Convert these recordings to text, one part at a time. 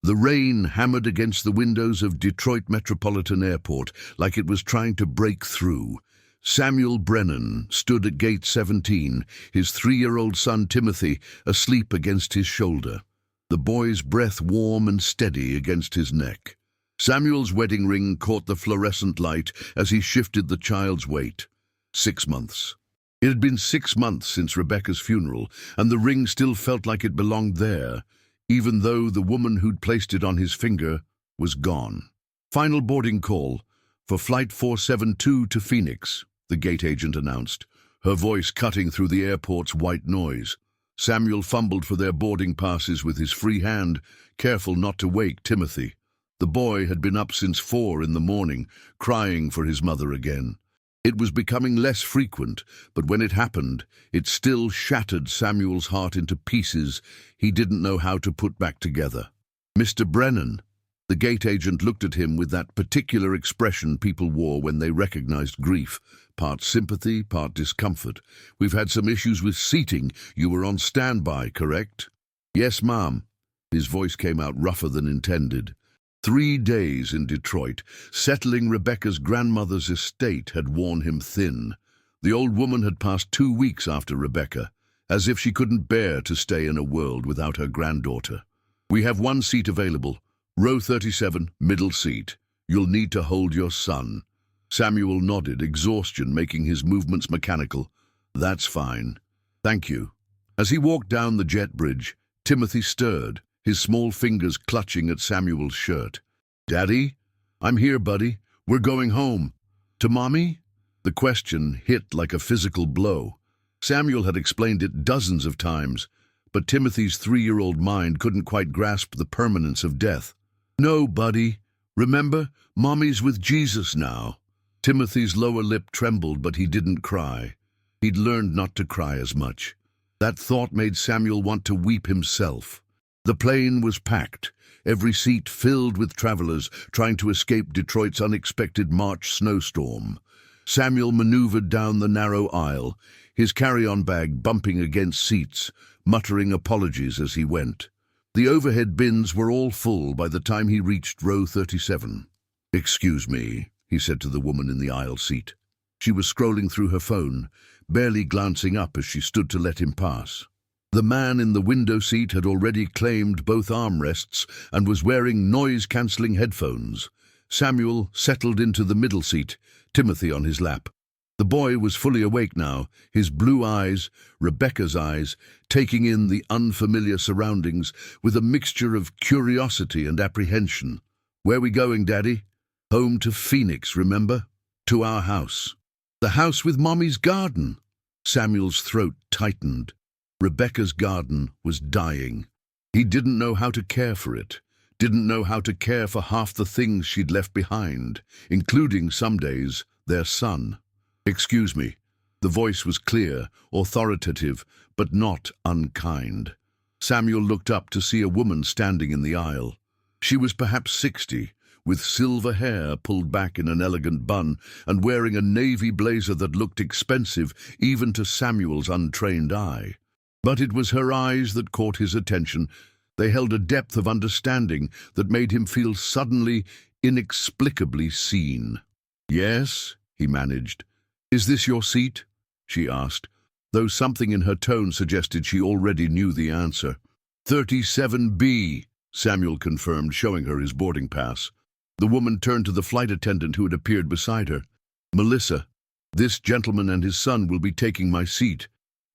The rain hammered against the windows of Detroit Metropolitan Airport like it was trying to break through. Samuel Brennan stood at gate 17, his 3-year-old son Timothy asleep against his shoulder, the boy's breath warm and steady against his neck. Samuel's wedding ring caught the fluorescent light as he shifted the child's weight. 6 months. It had been 6 months since Rebecca's funeral, and the ring still felt like it belonged there, even though the woman who'd placed it on his finger was gone. Final boarding call for Flight 472 to Phoenix, the gate agent announced, her voice cutting through the airport's white noise. Samuel fumbled for their boarding passes with his free hand, careful not to wake Timothy. The boy had been up since 4 in the morning, crying for his mother again. It was becoming less frequent, but when it happened, it still shattered Samuel's heart into pieces he didn't know how to put back together. "Mr. Brennan." The gate agent looked at him with that particular expression people wore when they recognized grief, part sympathy, part discomfort. "We've had some issues with seating. You were on standby, correct?" "Yes, ma'am." His voice came out rougher than intended. 3 days in Detroit, settling Rebecca's grandmother's estate had worn him thin. The old woman had passed 2 weeks after Rebecca, as if she couldn't bear to stay in a world without her granddaughter. "We have 1 seat available, row 37, middle seat. You'll need to hold your son." Samuel nodded, exhaustion making his movements mechanical. "That's fine. Thank you." As he walked down the jet bridge, Timothy stirred, his small fingers clutching at Samuel's shirt. "Daddy?" "I'm here, buddy. We're going home." "To Mommy?" The question hit like a physical blow. Samuel had explained it dozens of times, but Timothy's 3-year-old mind couldn't quite grasp the permanence of death. "No, buddy. Remember, Mommy's with Jesus now." Timothy's lower lip trembled, but he didn't cry. He'd learned not to cry as much. That thought made Samuel want to weep himself. The plane was packed, every seat filled with travelers trying to escape Detroit's unexpected March snowstorm. Samuel maneuvered down the narrow aisle, his carry-on bag bumping against seats, muttering apologies as he went. The overhead bins were all full by the time he reached row 37. "Excuse me," he said to the woman in the aisle seat. She was scrolling through her phone, barely glancing up as she stood to let him pass. The man in the window seat had already claimed both armrests and was wearing noise-cancelling headphones. Samuel settled into the middle seat, Timothy on his lap. The boy was fully awake now, his blue eyes, Rebecca's eyes, taking in the unfamiliar surroundings with a mixture of curiosity and apprehension. "Where we going, Daddy?" "Home to Phoenix, remember? To our house." "The house with Mommy's garden." Samuel's throat tightened. Rebecca's garden was dying. He didn't know how to care for it, didn't know how to care for half the things she'd left behind, including, some days, their son. "Excuse me." The voice was clear, authoritative, but not unkind. Samuel looked up to see a woman standing in the aisle. She was perhaps 60, with silver hair pulled back in an elegant bun and wearing a navy blazer that looked expensive even to Samuel's untrained eye. But it was her eyes that caught his attention. They held a depth of understanding that made him feel suddenly, inexplicably seen. "Yes," he managed. "Is this your seat?" she asked, though something in her tone suggested she already knew the answer. 37B, Samuel confirmed, showing her his boarding pass. The woman turned to the flight attendant who had appeared beside her. "Melissa, this gentleman and his son will be taking my seat."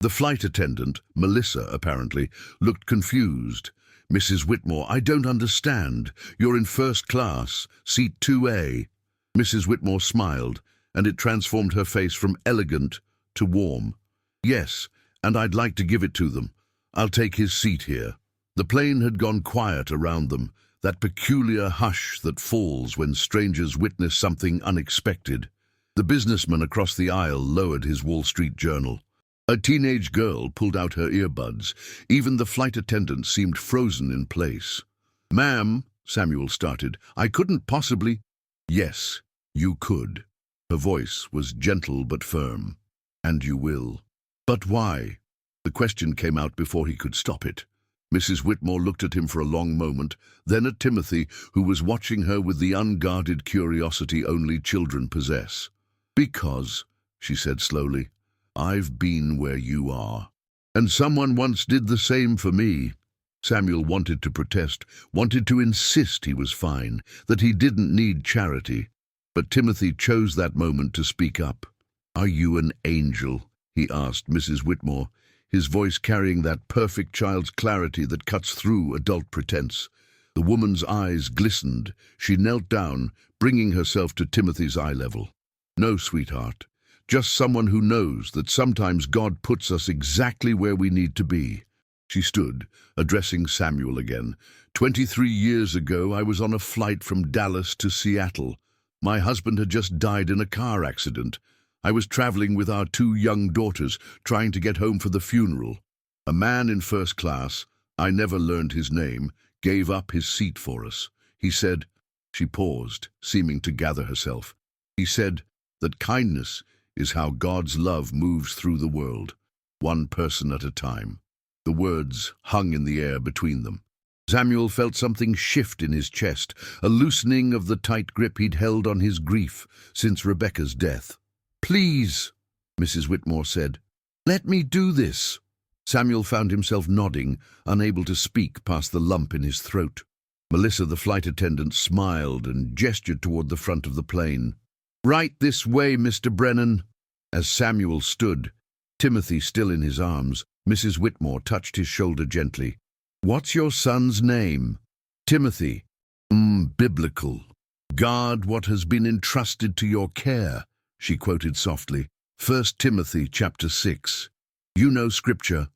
The flight attendant, Melissa apparently, looked confused. "Mrs. Whitmore, I don't understand. You're in first class, seat 2A. Mrs. Whitmore smiled, and it transformed her face from elegant to warm. "Yes, and I'd like to give it to them. I'll take his seat here." The plane had gone quiet around them, that peculiar hush that falls when strangers witness something unexpected. The businessman across the aisle lowered his Wall Street Journal. A teenage girl pulled out her earbuds. Even the flight attendant seemed frozen in place. "Ma'am," Samuel started, "I couldn't possibly—" "Yes, you could." Her voice was gentle but firm. "And you will." "But why?" The question came out before he could stop it. Mrs. Whitmore looked at him for a long moment, then at Timothy, who was watching her with the unguarded curiosity only children possess. "Because," she said slowly, "I've been where you are. And someone once did the same for me." Samuel wanted to protest, wanted to insist he was fine, that he didn't need charity. But Timothy chose that moment to speak up. "Are you an angel?" he asked Mrs. Whitmore, his voice carrying that perfect child's clarity that cuts through adult pretense. The woman's eyes glistened. She knelt down, bringing herself to Timothy's eye level. "No, sweetheart. Just someone who knows that sometimes God puts us exactly where we need to be." She stood, addressing Samuel again. 23 years ago, I was on a flight from Dallas to Seattle. My husband had just died in a car accident. I was traveling with our 2 young daughters, trying to get home for the funeral. A man in first class, I never learned his name, gave up his seat for us. He said," she paused, seeming to gather herself, "he said that kindness is how God's love moves through the world, one person at a time." The words hung in the air between them. Samuel felt something shift in his chest, a loosening of the tight grip he'd held on his grief since Rebecca's death. "Please," Mrs. Whitmore said, "let me do this." Samuel found himself nodding, unable to speak past the lump in his throat. Melissa, the flight attendant, smiled and gestured toward the front of the plane. "Right this way, Mr. Brennan." As Samuel stood, Timothy still in his arms, Mrs. Whitmore touched his shoulder gently. "What's your son's name?" "Timothy." Biblical. "Guard what has been entrusted to your care," she quoted softly. 1 Timothy chapter 6. "You know Scripture.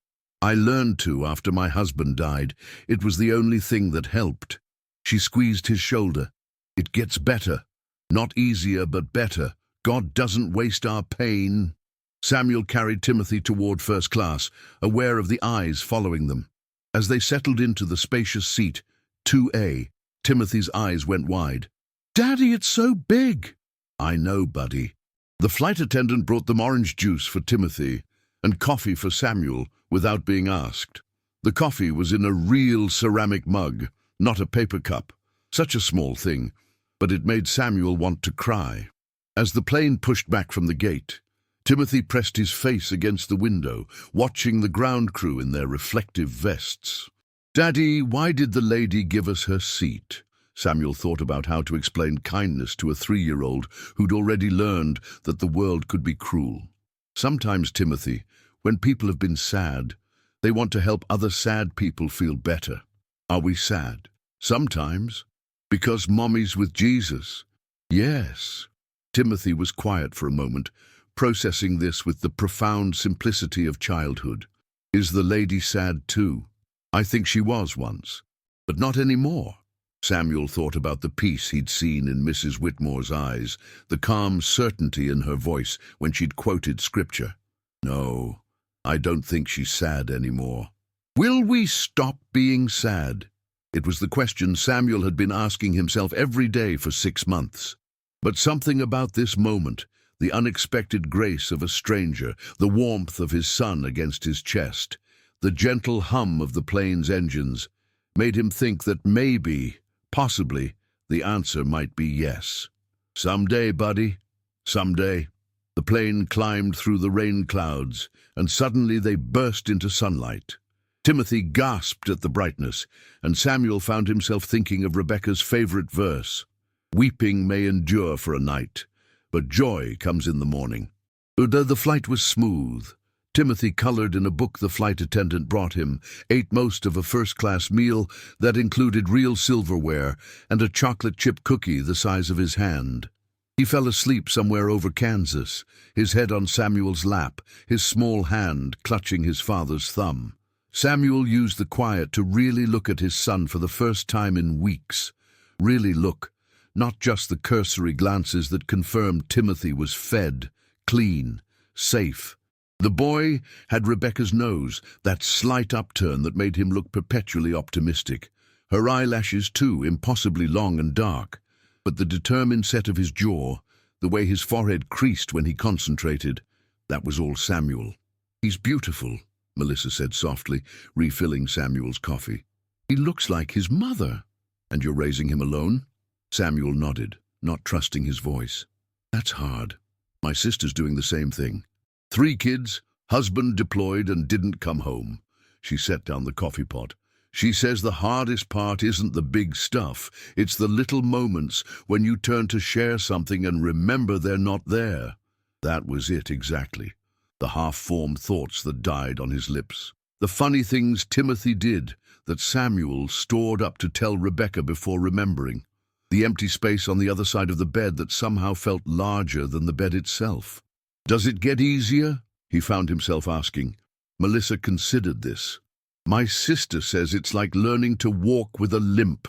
I learned to after my husband died. It was the only thing that helped." She squeezed his shoulder. "It gets better. Not easier, but better. God doesn't waste our pain." Samuel carried Timothy toward first class, aware of the eyes following them. As they settled into the spacious seat, 2A, Timothy's eyes went wide. "Daddy, it's so big." "I know, buddy." The flight attendant brought them orange juice for Timothy and coffee for Samuel without being asked. The coffee was in a real ceramic mug, not a paper cup. Such a small thing, but it made Samuel want to cry. As the plane pushed back from the gate, Timothy pressed his face against the window, watching the ground crew in their reflective vests. "Daddy, why did the lady give us her seat?" Samuel thought about how to explain kindness to a 3-year-old who'd already learned that the world could be cruel. Sometimes, Timothy, when people have been sad, they want to help other sad people feel better. Are we sad? Sometimes. Because Mommy's with Jesus. Yes. Timothy was quiet for a moment, processing this with the profound simplicity of childhood. Is the lady sad too? I think she was once, but not anymore. Samuel thought about the peace he'd seen in Mrs. Whitmore's eyes, the calm certainty in her voice when she'd quoted Scripture. No, I don't think she's sad anymore. Will we stop being sad? It was the question Samuel had been asking himself every day for 6 months. But something about this moment, the unexpected grace of a stranger, the warmth of his son against his chest, the gentle hum of the plane's engines, made him think that maybe, possibly, the answer might be yes. Someday, buddy, someday. The plane climbed through the rain clouds, and suddenly they burst into sunlight. Timothy gasped at the brightness, and Samuel found himself thinking of Rebecca's favorite verse. Weeping may endure for a night, but joy comes in the morning. Though the flight was smooth, Timothy colored in a book the flight attendant brought him, ate most of a first-class meal that included real silverware and a chocolate chip cookie the size of his hand. He fell asleep somewhere over Kansas, his head on Samuel's lap, his small hand clutching his father's thumb. Samuel used the quiet to really look at his son for the first time in weeks. Really look, not just the cursory glances that confirmed Timothy was fed, clean, safe. The boy had Rebecca's nose, that slight upturn that made him look perpetually optimistic. Her eyelashes, too, impossibly long and dark. But the determined set of his jaw, the way his forehead creased when he concentrated, that was all Samuel. He's beautiful, Melissa said softly, refilling Samuel's coffee. He looks like his mother. And you're raising him alone? Samuel nodded, not trusting his voice. That's hard. My sister's doing the same thing. 3 kids, husband deployed and didn't come home. She set down the coffee pot. She says the hardest part isn't the big stuff. It's the little moments when you turn to share something and remember they're not there. That was it exactly. The half-formed thoughts that died on his lips. The funny things Timothy did that Samuel stored up to tell Rebecca before remembering. The empty space on the other side of the bed that somehow felt larger than the bed itself. Does it get easier? He found himself asking. Melissa considered this. My sister says it's like learning to walk with a limp.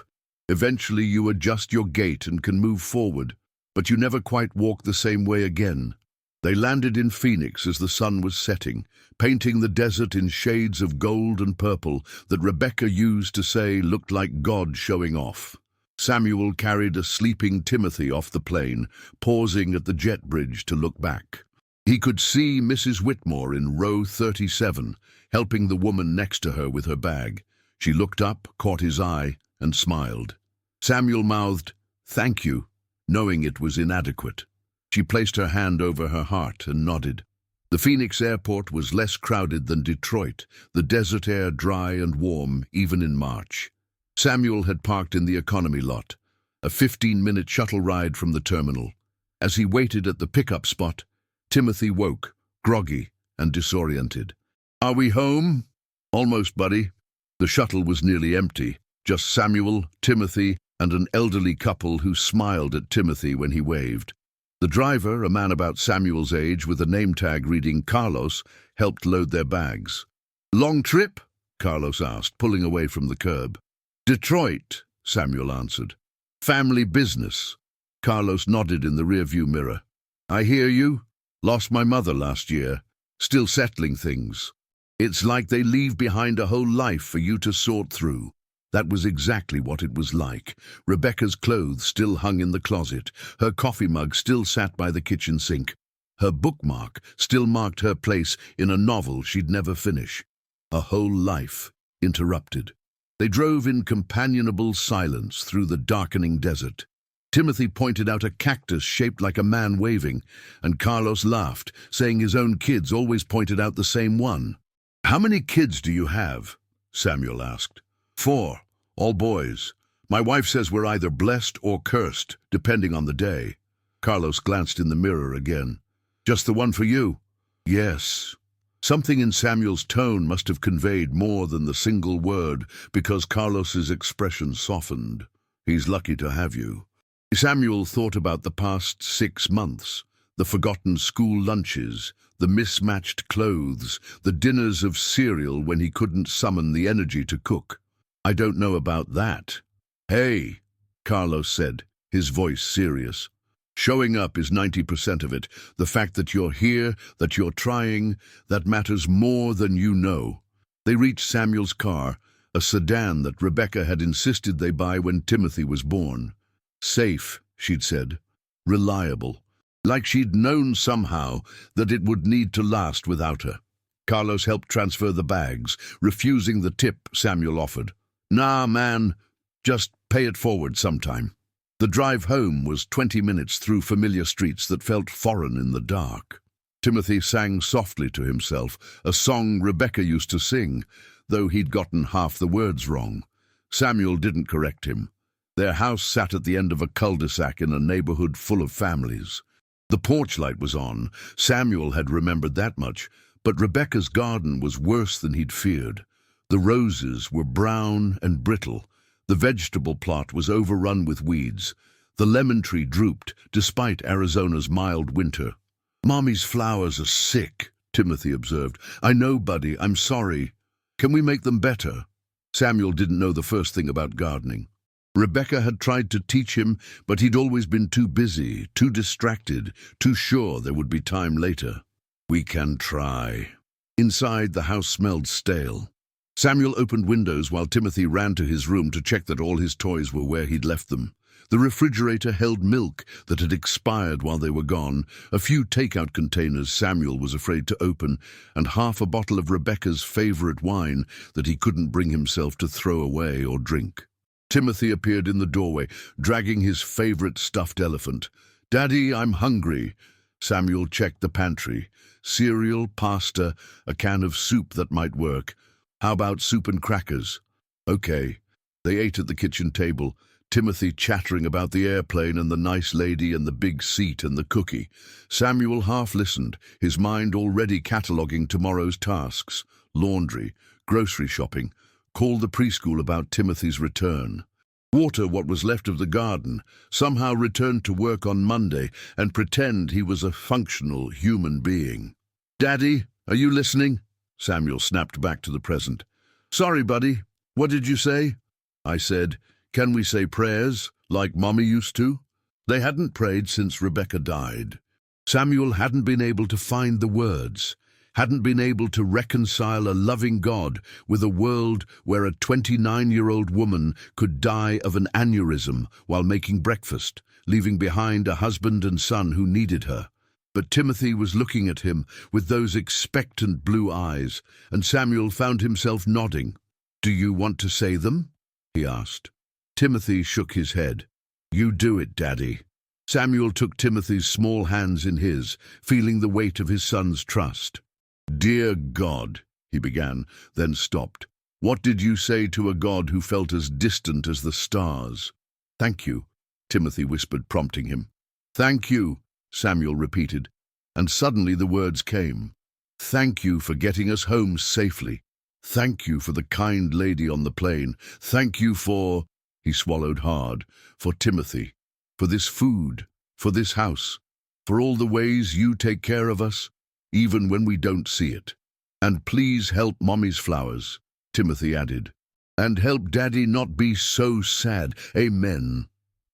Eventually you adjust your gait and can move forward, but you never quite walk the same way again. They landed in Phoenix as the sun was setting, painting the desert in shades of gold and purple that Rebecca used to say looked like God showing off. Samuel carried a sleeping Timothy off the plane, pausing at the jet bridge to look back. He could see Mrs. Whitmore in row 37, helping the woman next to her with her bag. She looked up, caught his eye, and smiled. Samuel mouthed, "Thank you," knowing it was inadequate. She placed her hand over her heart and nodded. The Phoenix airport was less crowded than Detroit, the desert air dry and warm, even in March. Samuel had parked in the economy lot, a 15-minute shuttle ride from the terminal. As he waited at the pickup spot, Timothy woke, groggy and disoriented. "Are we home?" "Almost, buddy." The shuttle was nearly empty, just Samuel, Timothy, and an elderly couple who smiled at Timothy when he waved. The driver, a man about Samuel's age with a name tag reading Carlos, helped load their bags. "Long trip?" Carlos asked, pulling away from the curb. "Detroit," Samuel answered. "Family business." Carlos nodded in the rearview mirror. "I hear you. Lost my mother last year. Still settling things. It's like they leave behind a whole life for you to sort through." That was exactly what it was like. Rebecca's clothes still hung in the closet. Her coffee mug still sat by the kitchen sink. Her bookmark still marked her place in a novel she'd never finish. A whole life interrupted. They drove in companionable silence through the darkening desert. Timothy pointed out a cactus shaped like a man waving, and Carlos laughed, saying his own kids always pointed out the same one. "How many kids do you have?" Samuel asked. "4, all boys. My wife says we're either blessed or cursed, depending on the day." Carlos glanced in the mirror again. "Just the one for you?" "Yes." Something in Samuel's tone must have conveyed more than the single word, because Carlos's expression softened. "He's lucky to have you." Samuel thought about the past 6 months, the forgotten school lunches, the mismatched clothes, the dinners of cereal when he couldn't summon the energy to cook. "I don't know about that." "Hey," Carlos said, his voice serious. "Showing up is 90% of it. The fact that you're here, that you're trying, that matters more than you know." They reached Samuel's car, a sedan that Rebecca had insisted they buy when Timothy was born. Safe, she'd said. Reliable. Like she'd known somehow that it would need to last without her. Carlos helped transfer the bags, refusing the tip Samuel offered. "Nah, man, just pay it forward sometime." The drive home was 20 minutes through familiar streets that felt foreign in the dark. Timothy sang softly to himself, a song Rebecca used to sing, though he'd gotten half the words wrong. Samuel didn't correct him. Their house sat at the end of a cul-de-sac in a neighborhood full of families. The porch light was on. Samuel had remembered that much, but Rebecca's garden was worse than he'd feared. The roses were brown and brittle. The vegetable plot was overrun with weeds. The lemon tree drooped, despite Arizona's mild winter. "Mommy's flowers are sick," Timothy observed. "I know, buddy, I'm sorry. Can we make them better?" Samuel didn't know the first thing about gardening. Rebecca had tried to teach him, but he'd always been too busy, too distracted, too sure there would be time later. "We can try." Inside, the house smelled stale. Samuel opened windows while Timothy ran to his room to check that all his toys were where he'd left them. The refrigerator held milk that had expired while they were gone, a few takeout containers Samuel was afraid to open, and half a bottle of Rebecca's favorite wine that he couldn't bring himself to throw away or drink. Timothy appeared in the doorway, dragging his favorite stuffed elephant. "Daddy, I'm hungry." Samuel checked the pantry. Cereal, pasta, a can of soup that might work. "How about soup and crackers?" "Okay." They ate at the kitchen table, Timothy chattering about the airplane and the nice lady and the big seat and the cookie. Samuel half listened, his mind already cataloguing tomorrow's tasks: laundry, grocery shopping, call the preschool about Timothy's return, water what was left of the garden, somehow return to work on Monday, and pretend he was a functional human being. "Daddy, are you listening?" Samuel snapped back to the present. "Sorry, buddy. What did you say?" I said, "Can we say prayers, like Mommy used to?" They hadn't prayed since Rebecca died. Samuel hadn't been able to find the words, hadn't been able to reconcile a loving God with a world where a 29-year-old woman could die of an aneurysm while making breakfast, leaving behind a husband and son who needed her. But Timothy was looking at him with those expectant blue eyes, and Samuel found himself nodding. "Do you want to say them?" he asked. Timothy shook his head. "You do it, Daddy." Samuel took Timothy's small hands in his, feeling the weight of his son's trust. "Dear God," he began, then stopped. "What did you say to a God who felt as distant as the stars?" "Thank you," Timothy whispered, prompting him. "Thank you," Samuel repeated, and suddenly the words came. "Thank you for getting us home safely. Thank you for the kind lady on the plane. Thank you for," he swallowed hard, "for Timothy, for this food, for this house, for all the ways you take care of us, even when we don't see it. And please help Mommy's flowers," Timothy added. "And help Daddy not be so sad. Amen."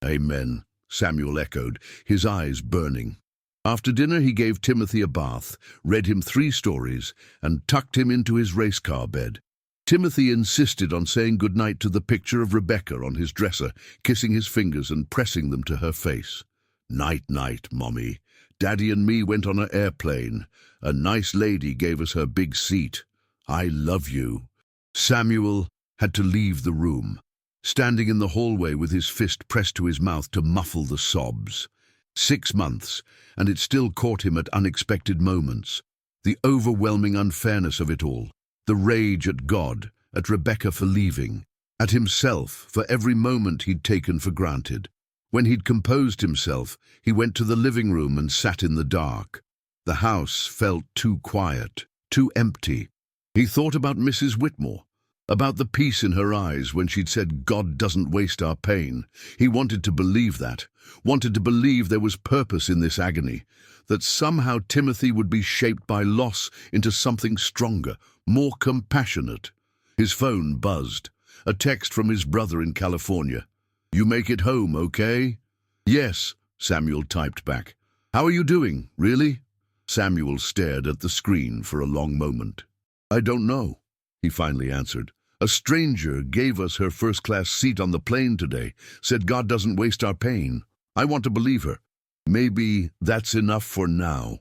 "Amen," Samuel echoed, his eyes burning. After dinner he gave Timothy a bath, read him 3 stories, and tucked him into his race car bed. Timothy insisted on saying goodnight to the picture of Rebecca on his dresser, kissing his fingers and pressing them to her face. "Night, night, Mommy. Daddy and me went on an airplane. A nice lady gave us her big seat. I love you." Samuel had to leave the room, standing in the hallway with his fist pressed to his mouth to muffle the sobs. 6 months, and it still caught him at unexpected moments. The overwhelming unfairness of it all, the rage at God, at Rebecca for leaving, at himself for every moment he'd taken for granted. When he'd composed himself, he went to the living room and sat in the dark. The house felt too quiet, too empty. He thought about Mrs. Whitmore, about the peace in her eyes when she'd said, "God doesn't waste our pain." He wanted to believe that, wanted to believe there was purpose in this agony, that somehow Timothy would be shaped by loss into something stronger, more compassionate. His phone buzzed, a text from his brother in California. "You make it home, okay?" "Yes," Samuel typed back. "How are you doing, really?" Samuel stared at the screen for a long moment. "I don't know," he finally answered. "A stranger gave us her first-class seat on the plane today, said God doesn't waste our pain. I want to believe her. Maybe that's enough for now."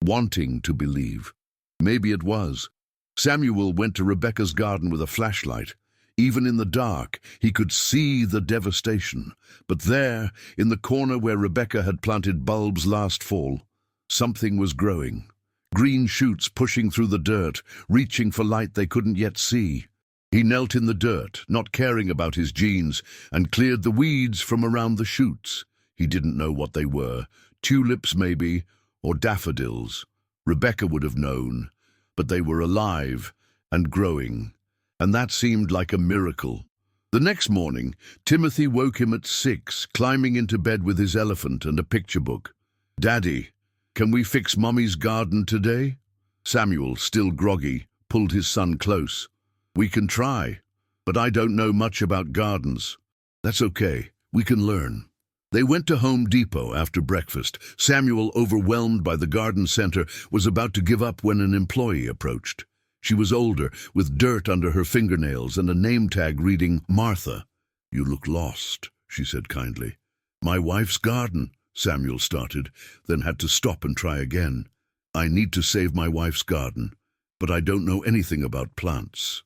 Wanting to believe. Maybe it was. Samuel went to Rebecca's garden with a flashlight. Even in the dark, he could see the devastation. But there, in the corner where Rebecca had planted bulbs last fall, something was growing. Green shoots pushing through the dirt, reaching for light they couldn't yet see. He knelt in the dirt, not caring about his jeans, and cleared the weeds from around the shoots. He didn't know what they were. Tulips, maybe, or daffodils. Rebecca would have known. But they were alive and growing, and that seemed like a miracle. The next morning, Timothy woke him at 6, climbing into bed with his elephant and a picture book. "Daddy, can we fix Mommy's garden today?" Samuel, still groggy, pulled his son close. "We can try, but I don't know much about gardens." "That's okay, we can learn." They went to Home Depot after breakfast. Samuel, overwhelmed by the garden center, was about to give up when an employee approached. She was older, with dirt under her fingernails and a name tag reading Martha. "You look lost," she said kindly. My wife's garden, Samuel started, then had to stop and try again. I need to save my wife's garden, but I don't know anything about plants.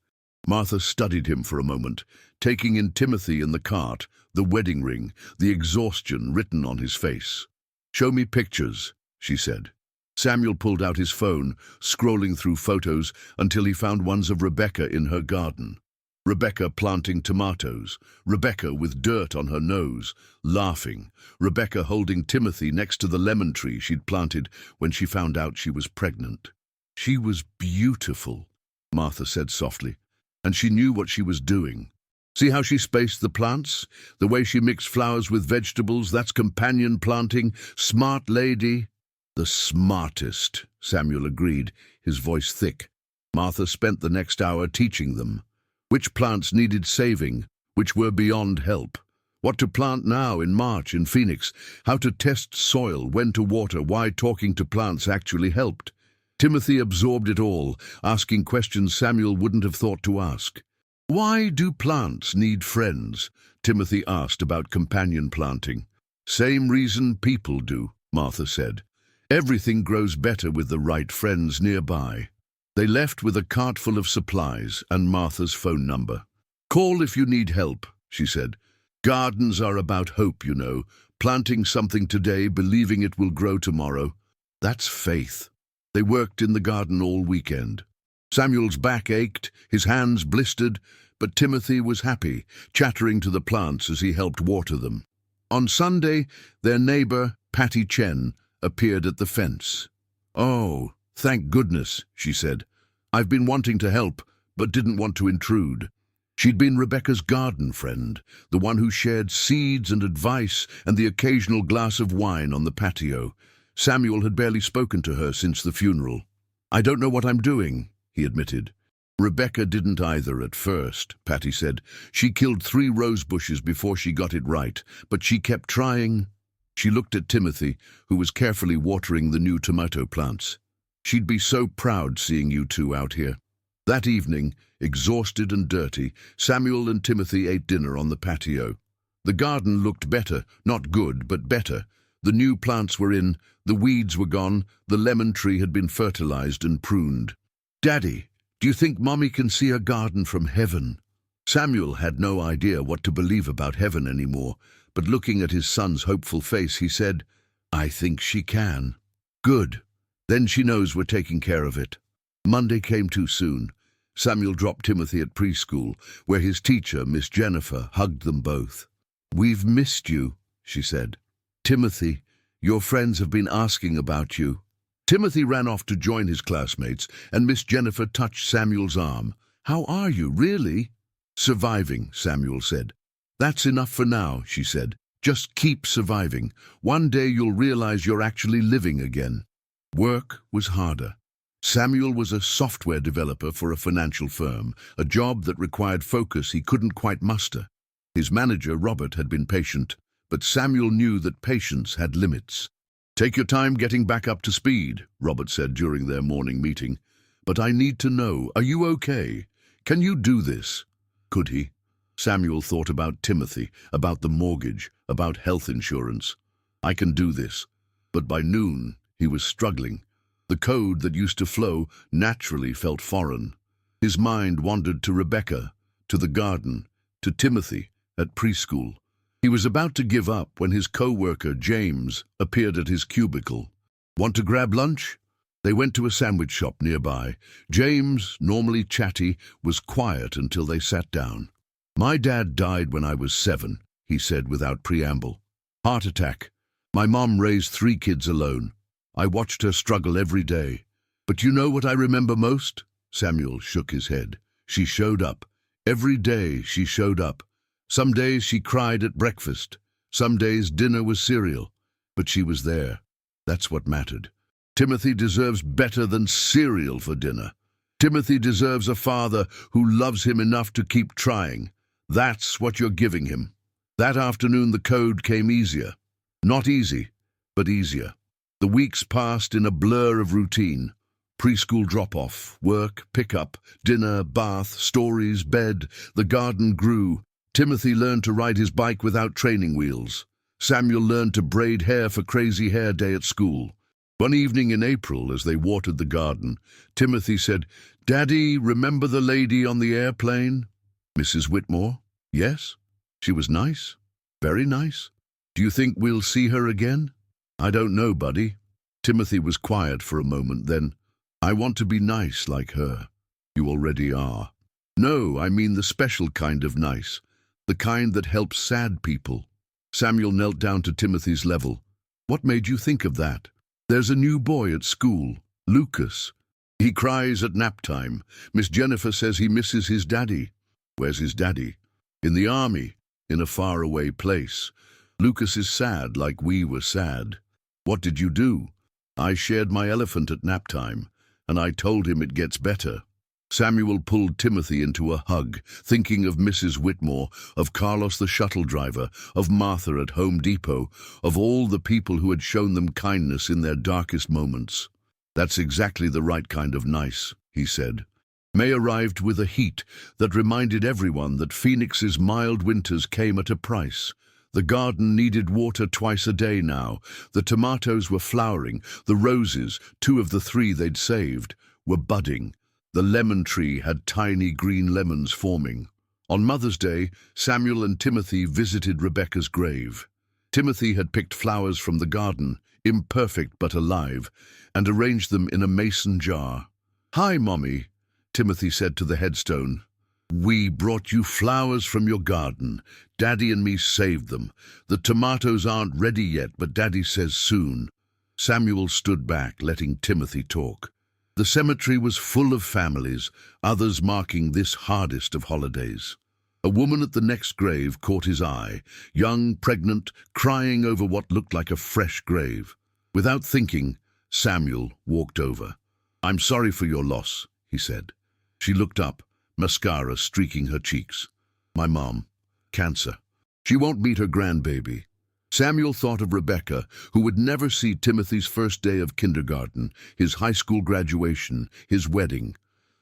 Martha studied him for a moment, taking in Timothy in the cart, the wedding ring, the exhaustion written on his face. "Show me pictures," she said. Samuel pulled out his phone, scrolling through photos until he found ones of Rebecca in her garden. Rebecca planting tomatoes, Rebecca with dirt on her nose, laughing, Rebecca holding Timothy next to the lemon tree she'd planted when she found out she was pregnant. She was beautiful, Martha said softly, and she knew what she was doing. See how she spaced the plants? The way she mixed flowers with vegetables, that's companion planting, smart lady. The smartest, Samuel agreed, his voice thick. Martha spent the next hour teaching them. Which plants needed saving, which were beyond help. What to plant now in March in Phoenix, how to test soil, when to water, why talking to plants actually helped. Timothy absorbed it all, asking questions Samuel wouldn't have thought to ask. Why do plants need friends? Timothy asked about companion planting. Same reason people do, Martha said. Everything grows better with the right friends nearby. They left with a cart full of supplies and Martha's phone number. Call if you need help, she said. Gardens are about hope, you know. Planting something today, believing it will grow tomorrow. That's faith. They worked in the garden all weekend. Samuel's back ached, his hands blistered, but Timothy was happy, chattering to the plants as he helped water them. On Sunday, their neighbor, Patty Chen, appeared at the fence. Oh, thank goodness, she said. I've been wanting to help, but didn't want to intrude. She'd been Rebecca's garden friend, the one who shared seeds and advice and the occasional glass of wine on the patio. Samuel had barely spoken to her since the funeral. I don't know what I'm doing, he admitted. Rebecca didn't either at first, Patty said. She killed 3 rose bushes before she got it right, but she kept trying. She looked at Timothy, who was carefully watering the new tomato plants. She'd be so proud seeing you two out here. That evening, exhausted and dirty, Samuel and Timothy ate dinner on the patio. The garden looked better, not good, but better. The new plants were in, the weeds were gone, the lemon tree had been fertilized and pruned. Daddy, do you think Mommy can see a garden from heaven? Samuel had no idea what to believe about heaven anymore, but looking at his son's hopeful face, he said, I think she can. Good. Then she knows we're taking care of it. Monday came too soon. Samuel dropped Timothy at preschool, where his teacher, Miss Jennifer, hugged them both. We've missed you, she said. Timothy, your friends have been asking about you. Timothy ran off to join his classmates, and Miss Jennifer touched Samuel's arm. How are you, really? Surviving, Samuel said. That's enough for now, she said. Just keep surviving. One day you'll realize you're actually living again. Work was harder. Samuel was a software developer for a financial firm, a job that required focus he couldn't quite muster. His manager, Robert, had been patient, but Samuel knew that patience had limits. Take your time getting back up to speed, Robert said during their morning meeting. But I need to know, are you okay? Can you do this? Could he? Samuel thought about Timothy, about the mortgage, about health insurance. I can do this. But by noon, he was struggling. The code that used to flow naturally felt foreign. His mind wandered to Rebecca, to the garden, to Timothy at preschool. He was about to give up when his co-worker, James, appeared at his cubicle. Want to grab lunch? They went to a sandwich shop nearby. James, normally chatty, was quiet until they sat down. My dad died when I was 7, he said without preamble. Heart attack. My mom raised 3 kids alone. I watched her struggle every day. But you know what I remember most? Samuel shook his head. She showed up. Every day she showed up. Some days she cried at breakfast. Some days dinner was cereal. But she was there. That's what mattered. Timothy deserves better than cereal for dinner. Timothy deserves a father who loves him enough to keep trying. That's what you're giving him. That afternoon the code came easier. Not easy, but easier. The weeks passed in a blur of routine. Preschool drop-off, work, pick-up, dinner, bath, stories, bed. The garden grew. Timothy learned to ride his bike without training wheels. Samuel learned to braid hair for Crazy Hair Day at school. One evening in April, as they watered the garden, Timothy said, "Daddy, remember the lady on the airplane?" "Mrs. Whitmore?" "Yes. She was nice. Very nice. Do you think we'll see her again?" "I don't know, buddy." Timothy was quiet for a moment, then, "I want to be nice like her." "You already are." "No, I mean the special kind of nice. The kind that helps sad people." Samuel knelt down to Timothy's level. "What made you think of that?" "There's a new boy at school, Lucas. He cries at nap time. Miss Jennifer says he misses his daddy." "Where's his daddy?" "In the army, in a faraway place. Lucas is sad like we were sad." "What did you do?" "I shared my elephant at nap time, and I told him it gets better." Samuel pulled Timothy into a hug, thinking of Mrs. Whitmore, of Carlos the shuttle driver, of Martha at Home Depot, of all the people who had shown them kindness in their darkest moments. "That's exactly the right kind of nice," he said. May arrived with a heat that reminded everyone that Phoenix's mild winters came at a price. The garden needed water twice a day now. The tomatoes were flowering. The roses, 2 of the 3 they'd saved, were budding. The lemon tree had tiny green lemons forming. On Mother's Day, Samuel and Timothy visited Rebecca's grave. Timothy had picked flowers from the garden, imperfect but alive, and arranged them in a mason jar. "Hi, Mommy," Timothy said to the headstone. "We brought you flowers from your garden. Daddy and me saved them. The tomatoes aren't ready yet, but Daddy says soon." Samuel stood back, letting Timothy talk. The cemetery was full of families, others marking this hardest of holidays. A woman at the next grave caught his eye, young, pregnant, crying over what looked like a fresh grave. Without thinking, Samuel walked over. "I'm sorry for your loss," he said. She looked up, mascara streaking her cheeks. "My mom. Cancer. She won't meet her grandbaby." Samuel thought of Rebecca, who would never see Timothy's first day of kindergarten, his high school graduation, his wedding.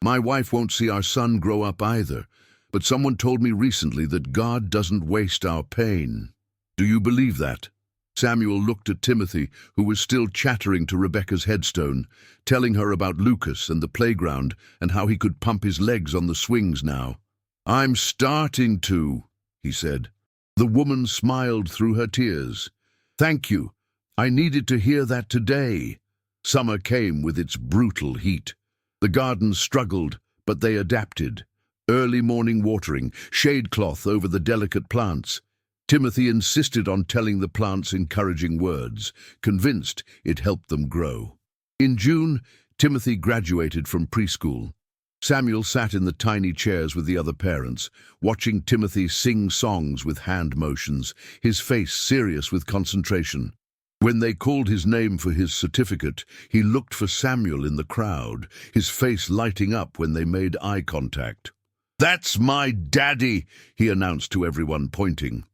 "My wife won't see our son grow up either, but someone told me recently that God doesn't waste our pain." "Do you believe that?" Samuel looked at Timothy, who was still chattering to Rebecca's headstone, telling her about Lucas and the playground and how he could pump his legs on the swings now. "I'm starting to," he said. The woman smiled through her tears. "Thank you. I needed to hear that today." Summer came with its brutal heat. The gardens struggled, but they adapted. Early morning watering, shade cloth over the delicate plants. Timothy insisted on telling the plants encouraging words, convinced it helped them grow. In June, Timothy graduated from preschool. Samuel sat in the tiny chairs with the other parents, watching Timothy sing songs with hand motions, his face serious with concentration. When they called his name for his certificate, he looked for Samuel in the crowd, his face lighting up when they made eye contact. "That's my daddy," he announced to everyone, pointing.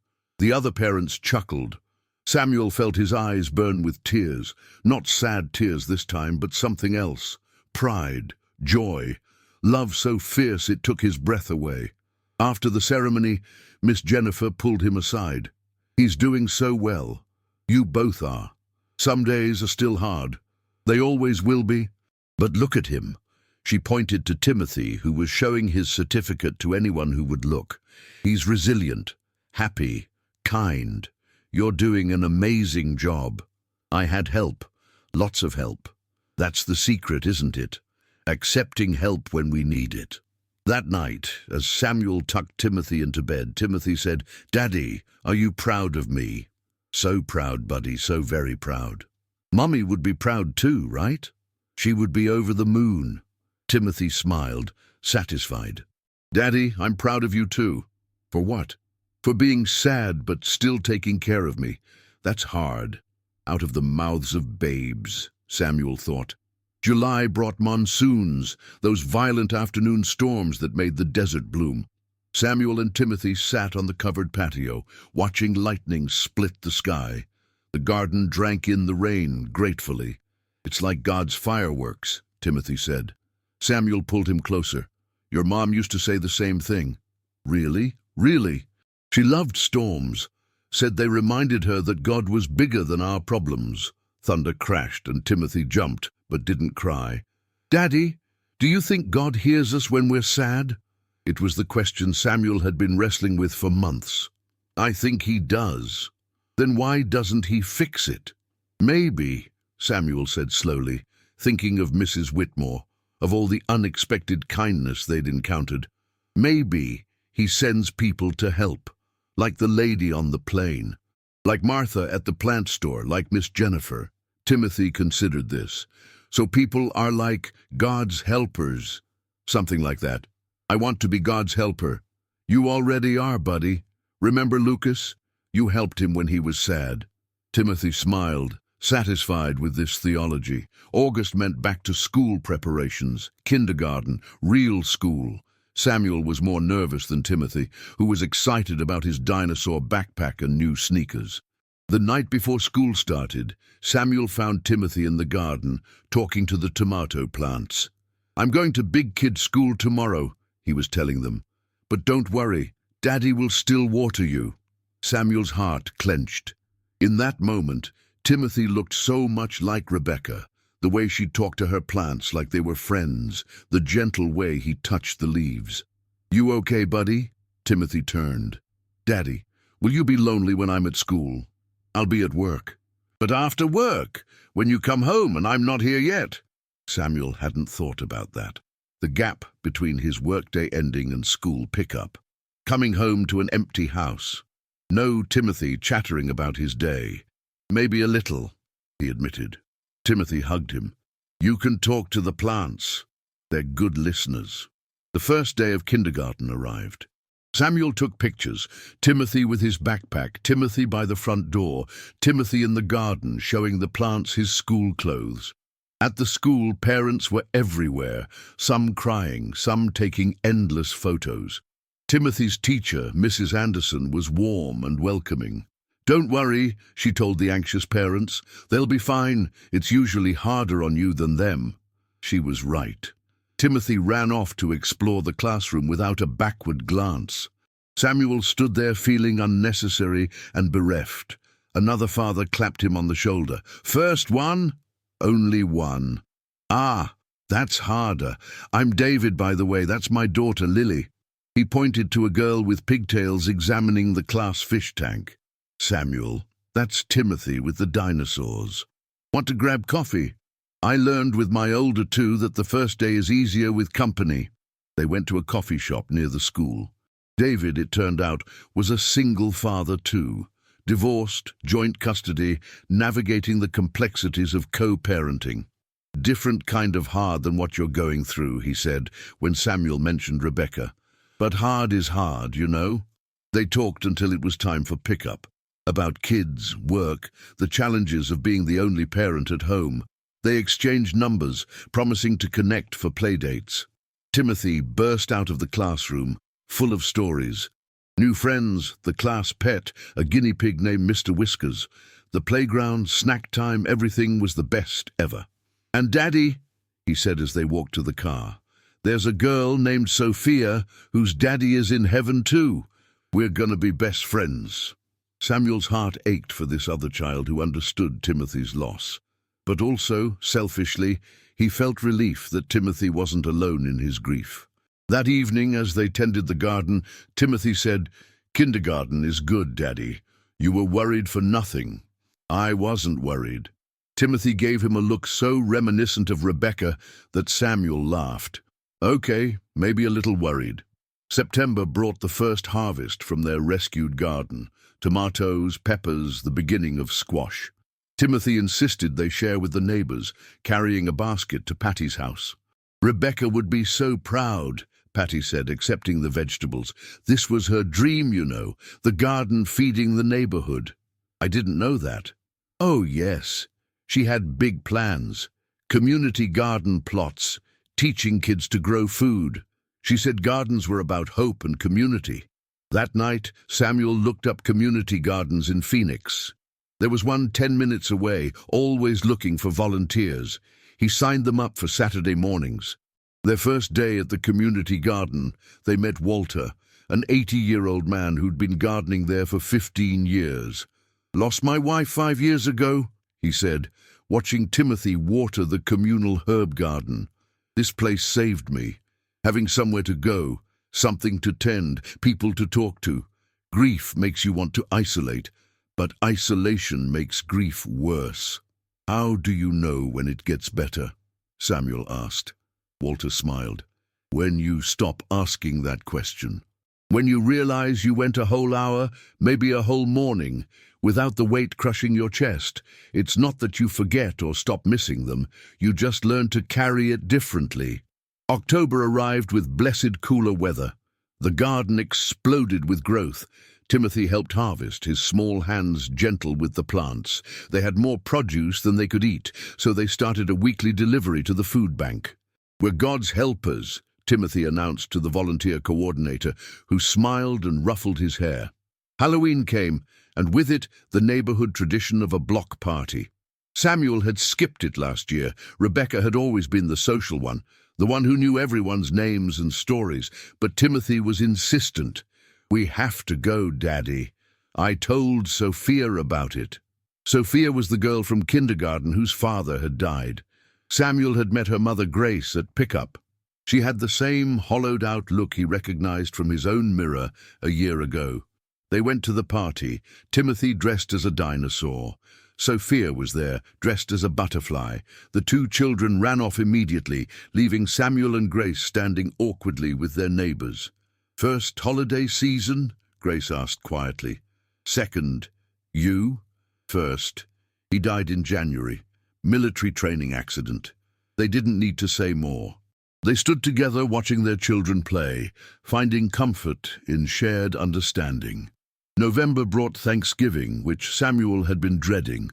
The other parents chuckled. Samuel felt his eyes burn with tears, not sad tears this time, but something else. Pride, joy, love so fierce it took his breath away. After the ceremony, Miss Jennifer pulled him aside. "He's doing so well. You both are. Some days are still hard. They always will be. But look at him." She pointed to Timothy, who was showing his certificate to anyone who would look. "He's resilient, happy, kind. You're doing an amazing job. I had help, lots of help. That's the secret, isn't it? Accepting help when we need it." That night, as Samuel tucked Timothy into bed, Timothy said, "Daddy, are you proud of me?" "So proud, buddy, so very proud." "Mummy would be proud too, right?" "She would be over the moon." Timothy smiled, satisfied. "Daddy, I'm proud of you too." "For what?" "For being sad but still taking care of me. That's hard." Out of the mouths of babes, Samuel thought. July brought monsoons, those violent afternoon storms that made the desert bloom. Samuel and Timothy sat on the covered patio, watching lightning split the sky. The garden drank in the rain gratefully. "It's like God's fireworks," Timothy said. Samuel pulled him closer. "Your mom used to say the same thing." "Really? Really?" "She loved storms. said they reminded her that God was bigger than our problems. Thunder crashed and Timothy jumped, but didn't cry. "Daddy, do you think God hears us when we're sad?" It was the question Samuel had been wrestling with for months. "I think he does." "Then why doesn't he fix it?" "Maybe," Samuel said slowly, thinking of Mrs. Whitmore, of all the unexpected kindness they'd encountered. "Maybe he sends people to help, like the lady on the plane, like Martha at the plant store, like Miss Jennifer." Timothy considered this. "So people are like God's helpers." "Something like that. I want to be God's helper." "You already are, buddy. Remember Lucas? You helped him when he was sad." Timothy smiled, satisfied with this theology. August meant back to school preparations, kindergarten, real school. Samuel was more nervous than Timothy, who was excited about his dinosaur backpack and new sneakers. The night before school started, Samuel found Timothy in the garden, talking to the tomato plants. "I'm going to big kid school tomorrow," he was telling them. "But don't worry, Daddy will still water you." Samuel's heart clenched. In that moment, Timothy looked so much like Rebecca, the way she talked to her plants like they were friends, the gentle way he touched the leaves. "You okay, buddy?" Timothy turned. "Daddy, will you be lonely when I'm at school?" "I'll be at work." "But after work, when you come home and I'm not here yet?" Samuel hadn't thought about that. The gap between his workday ending and school pickup. Coming home to an empty house. No Timothy chattering about his day. "Maybe a little," he admitted. Timothy hugged him. "You can talk to the plants. They're good listeners." The first day of kindergarten arrived. Samuel took pictures. Timothy with his backpack, Timothy by the front door, Timothy in the garden showing the plants his school clothes. At the school, parents were everywhere, some crying, some taking endless photos. Timothy's teacher, Mrs. Anderson, was warm and welcoming. "Don't worry," she told the anxious parents. "They'll be fine. It's usually harder on you than them." She was right. Timothy ran off to explore the classroom without a backward glance. Samuel stood there feeling unnecessary and bereft. Another father clapped him on the shoulder. "First one?" "Only one." "Ah, that's harder. I'm David, by the way. That's my daughter, Lily." He pointed to a girl with pigtails examining the class fish tank. "Samuel, that's Timothy with the dinosaurs. Want to grab coffee?" "I learned with my older two that the first day is easier with company." They went to a coffee shop near the school. David, it turned out, was a single father too. Divorced, joint custody, navigating the complexities of co-parenting. "Different kind of hard than what you're going through," he said, when Samuel mentioned Rebecca. "But hard is hard, you know." They talked until it was time for pickup. About kids, work, the challenges of being the only parent at home. They exchanged numbers, promising to connect for playdates. Timothy burst out of the classroom, full of stories. New friends, the class pet, a guinea pig named Mr. Whiskers. The playground, snack time, everything was the best ever. "And Daddy," he said as they walked to the car, "there's a girl named Sophia whose daddy is in heaven too. We're gonna be best friends." Samuel's heart ached for this other child who understood Timothy's loss. But also, selfishly, he felt relief that Timothy wasn't alone in his grief. That evening, as they tended the garden, Timothy said, "Kindergarten is good, Daddy. You were worried for nothing." "I wasn't worried." Timothy gave him a look so reminiscent of Rebecca that Samuel laughed. "Okay, maybe a little worried." September brought the first harvest from their rescued garden. Tomatoes, peppers, the beginning of squash. Timothy insisted they share with the neighbors, carrying a basket to Patty's house. "Rebecca would be so proud," Patty said, accepting the vegetables. "This was her dream, you know, the garden feeding the neighborhood." "I didn't know that." "Oh, yes. She had big plans. Community garden plots, teaching kids to grow food. She said gardens were about hope and community." That night, Samuel looked up community gardens in Phoenix. There was one 10 minutes away, always looking for volunteers. He signed them up for Saturday mornings. Their first day at the community garden, they met Walter, an 80-year-old man who'd been gardening there for 15 years. "Lost my wife 5 years ago," he said, watching Timothy water the communal herb garden. "This place saved me. Having somewhere to go, something to tend, people to talk to. Grief makes you want to isolate, but isolation makes grief worse." "How do you know when it gets better?" Samuel asked. Walter smiled. "When you stop asking that question. When you realize you went a whole hour, maybe a whole morning, without the weight crushing your chest. It's not that you forget or stop missing them, you just learn to carry it differently." October arrived with blessed cooler weather. The garden exploded with growth. Timothy helped harvest, his small hands gentle with the plants. They had more produce than they could eat, so they started a weekly delivery to the food bank. "We're God's helpers," Timothy announced to the volunteer coordinator, who smiled and ruffled his hair. Halloween came, and with it the neighborhood tradition of a block party. Samuel had skipped it last year. Rebecca had always been the social one, the one who knew everyone's names and stories, but Timothy was insistent. "We have to go, Daddy. I told Sophia about it." Sophia was the girl from kindergarten whose father had died. Samuel had met her mother Grace at pickup. She had the same hollowed-out look he recognized from his own mirror a year ago. They went to the party, Timothy dressed as a dinosaur. Sophia was there, dressed as a butterfly. The two children ran off immediately, leaving Samuel and Grace standing awkwardly with their neighbors. "First holiday season?" Grace asked quietly. "Second. You?" "First. He died in January. Military training accident." They didn't need to say more. They stood together watching their children play, finding comfort in shared understanding. November brought Thanksgiving, which Samuel had been dreading.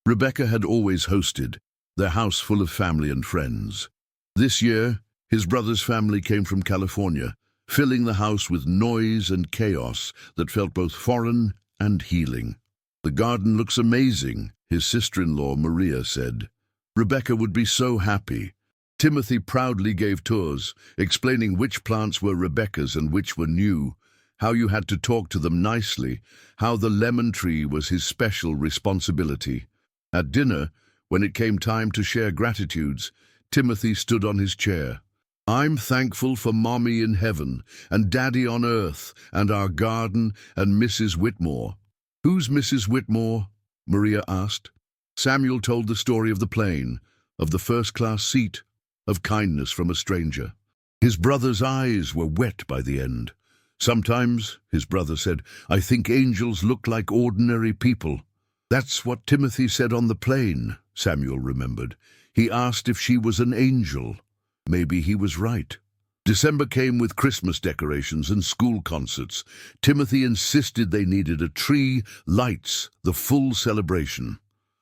Rebecca had always hosted, their house full of family and friends. This year, his brother's family came from California, filling the house with noise and chaos that felt both foreign and healing. "The garden looks amazing," his sister-in-law Maria said. Rebecca would be so happy. Timothy proudly gave tours, explaining which plants were Rebecca's and which were new, how you had to talk to them nicely, how the lemon tree was his special responsibility. At dinner, when it came time to share gratitudes, Timothy stood on his chair. "I'm thankful for Mommy in heaven, and Daddy on earth, and our garden, and Mrs. Whitmore." "Who's Mrs. Whitmore?" Maria asked. Samuel told the story of the plane, of the first-class seat, of kindness from a stranger. His brother's eyes were wet by the end. "Sometimes," his brother said, "I think angels look like ordinary people." "That's what Timothy said on the plane," Samuel remembered. "He asked if she was an angel." Maybe he was right. December came with Christmas decorations and school concerts. Timothy insisted they needed a tree, lights, the full celebration.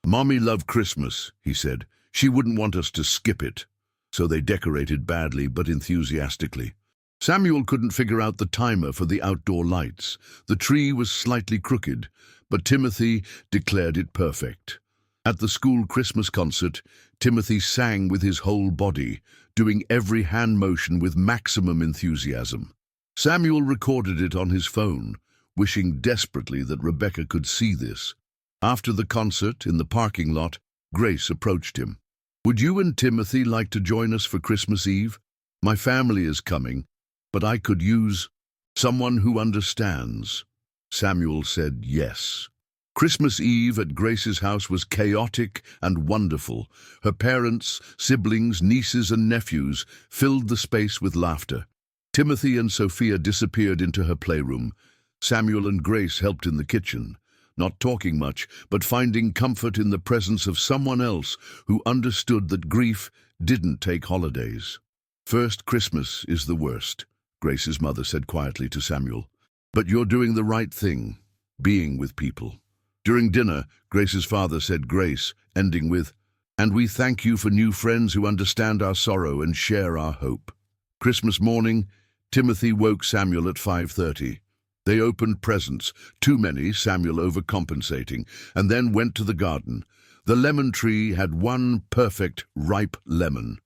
"Mommy loved Christmas," he said. "She wouldn't want us to skip it." So they decorated badly but enthusiastically. Samuel couldn't figure out the timer for the outdoor lights. The tree was slightly crooked, but Timothy declared it perfect. At the school Christmas concert, Timothy sang with his whole body, doing every hand motion with maximum enthusiasm. Samuel recorded it on his phone, wishing desperately that Rebecca could see this. After the concert, in the parking lot, Grace approached him. "Would you and Timothy like to join us for Christmas Eve? My family is coming, but I could use someone who understands." Samuel said yes. Christmas Eve at Grace's house was chaotic and wonderful. Her parents, siblings, nieces and nephews filled the space with laughter. Timothy and Sophia disappeared into her playroom. Samuel and Grace helped in the kitchen, not talking much, but finding comfort in the presence of someone else who understood that grief didn't take holidays. "First Christmas is the worst," Grace's mother said quietly to Samuel. "But you're doing the right thing, being with people." During dinner, Grace's father said grace, ending with, "And we thank you for new friends who understand our sorrow and share our hope." Christmas morning, Timothy woke Samuel at 5:30. They opened presents, too many, Samuel overcompensating, and then went to the garden. The lemon tree had one perfect, ripe lemon.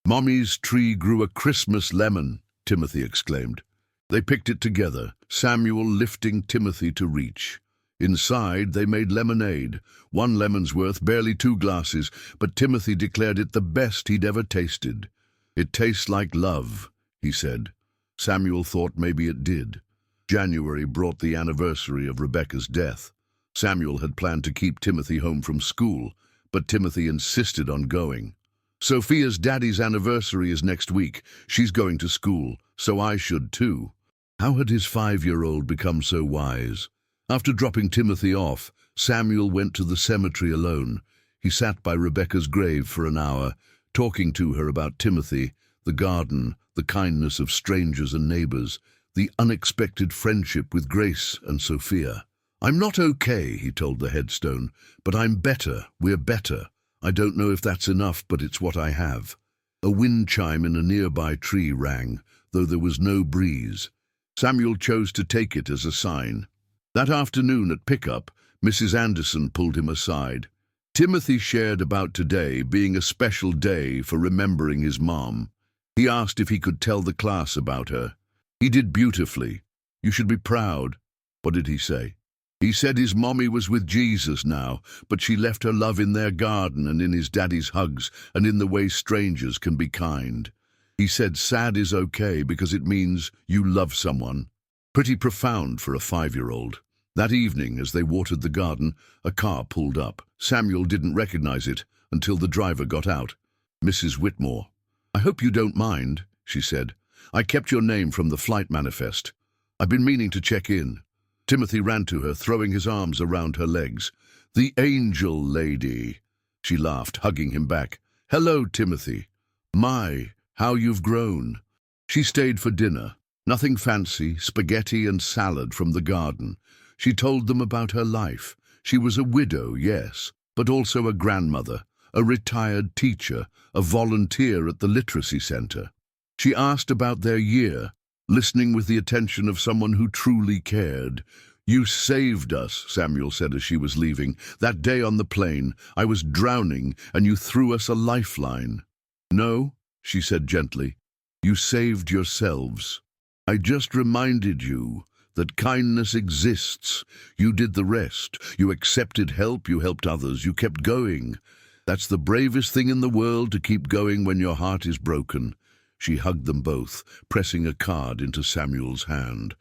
"Mommy's tree grew a Christmas lemon," Timothy exclaimed. They picked it together, Samuel lifting Timothy to reach. Inside, they made lemonade, 1 lemon's worth, barely 2 glasses, but Timothy declared it the best he'd ever tasted. "It tastes like love," he said. Samuel thought maybe it did. January brought the anniversary of Rebecca's death. Samuel had planned to keep Timothy home from school, but Timothy insisted on going. "Sophia's daddy's anniversary is next week. She's going to school, so I should too." How had his 5-year-old become so wise? After dropping Timothy off, Samuel went to the cemetery alone. He sat by Rebecca's grave for an hour, talking to her about Timothy, the garden, the kindness of strangers and neighbors, the unexpected friendship with Grace and Sophia. "I'm not okay," he told the headstone, "but I'm better. We're better. I don't know if that's enough, but it's what I have." A wind chime in a nearby tree rang, though there was no breeze. Samuel chose to take it as a sign. That afternoon at pickup, Mrs. Anderson pulled him aside. Timothy shared about today being a special day for remembering his mom. He asked if he could tell the class about her. He did beautifully. "You should be proud." What did he say? He said his mommy was with Jesus now, but she left her love in their garden and in his daddy's hugs and in the way strangers can be kind. He said sad is okay because it means you love someone. Pretty profound for a 5-year-old. That evening, as they watered the garden, a car pulled up. Samuel didn't recognize it until the driver got out. "Mrs. Whitmore." "I hope you don't mind," she said. "I kept your name from the flight manifest. I've been meaning to check in." Timothy ran to her, throwing his arms around her legs. "The angel lady." She laughed, hugging him back. "Hello, Timothy. My, how you've grown." She stayed for dinner. Nothing fancy, spaghetti and salad from the garden. She told them about her life. She was a widow, yes, but also a grandmother, a retired teacher, a volunteer at the literacy center. She asked about their year, listening with the attention of someone who truly cared. "You saved us," Samuel said as she was leaving. "That day on the plane, I was drowning, and you threw us a lifeline." "No," she said gently. "You saved yourselves. I just reminded you that kindness exists. You did the rest. You accepted help, you helped others, you kept going. That's the bravest thing in the world, to keep going when your heart is broken." She hugged them both, pressing a card into Samuel's hand.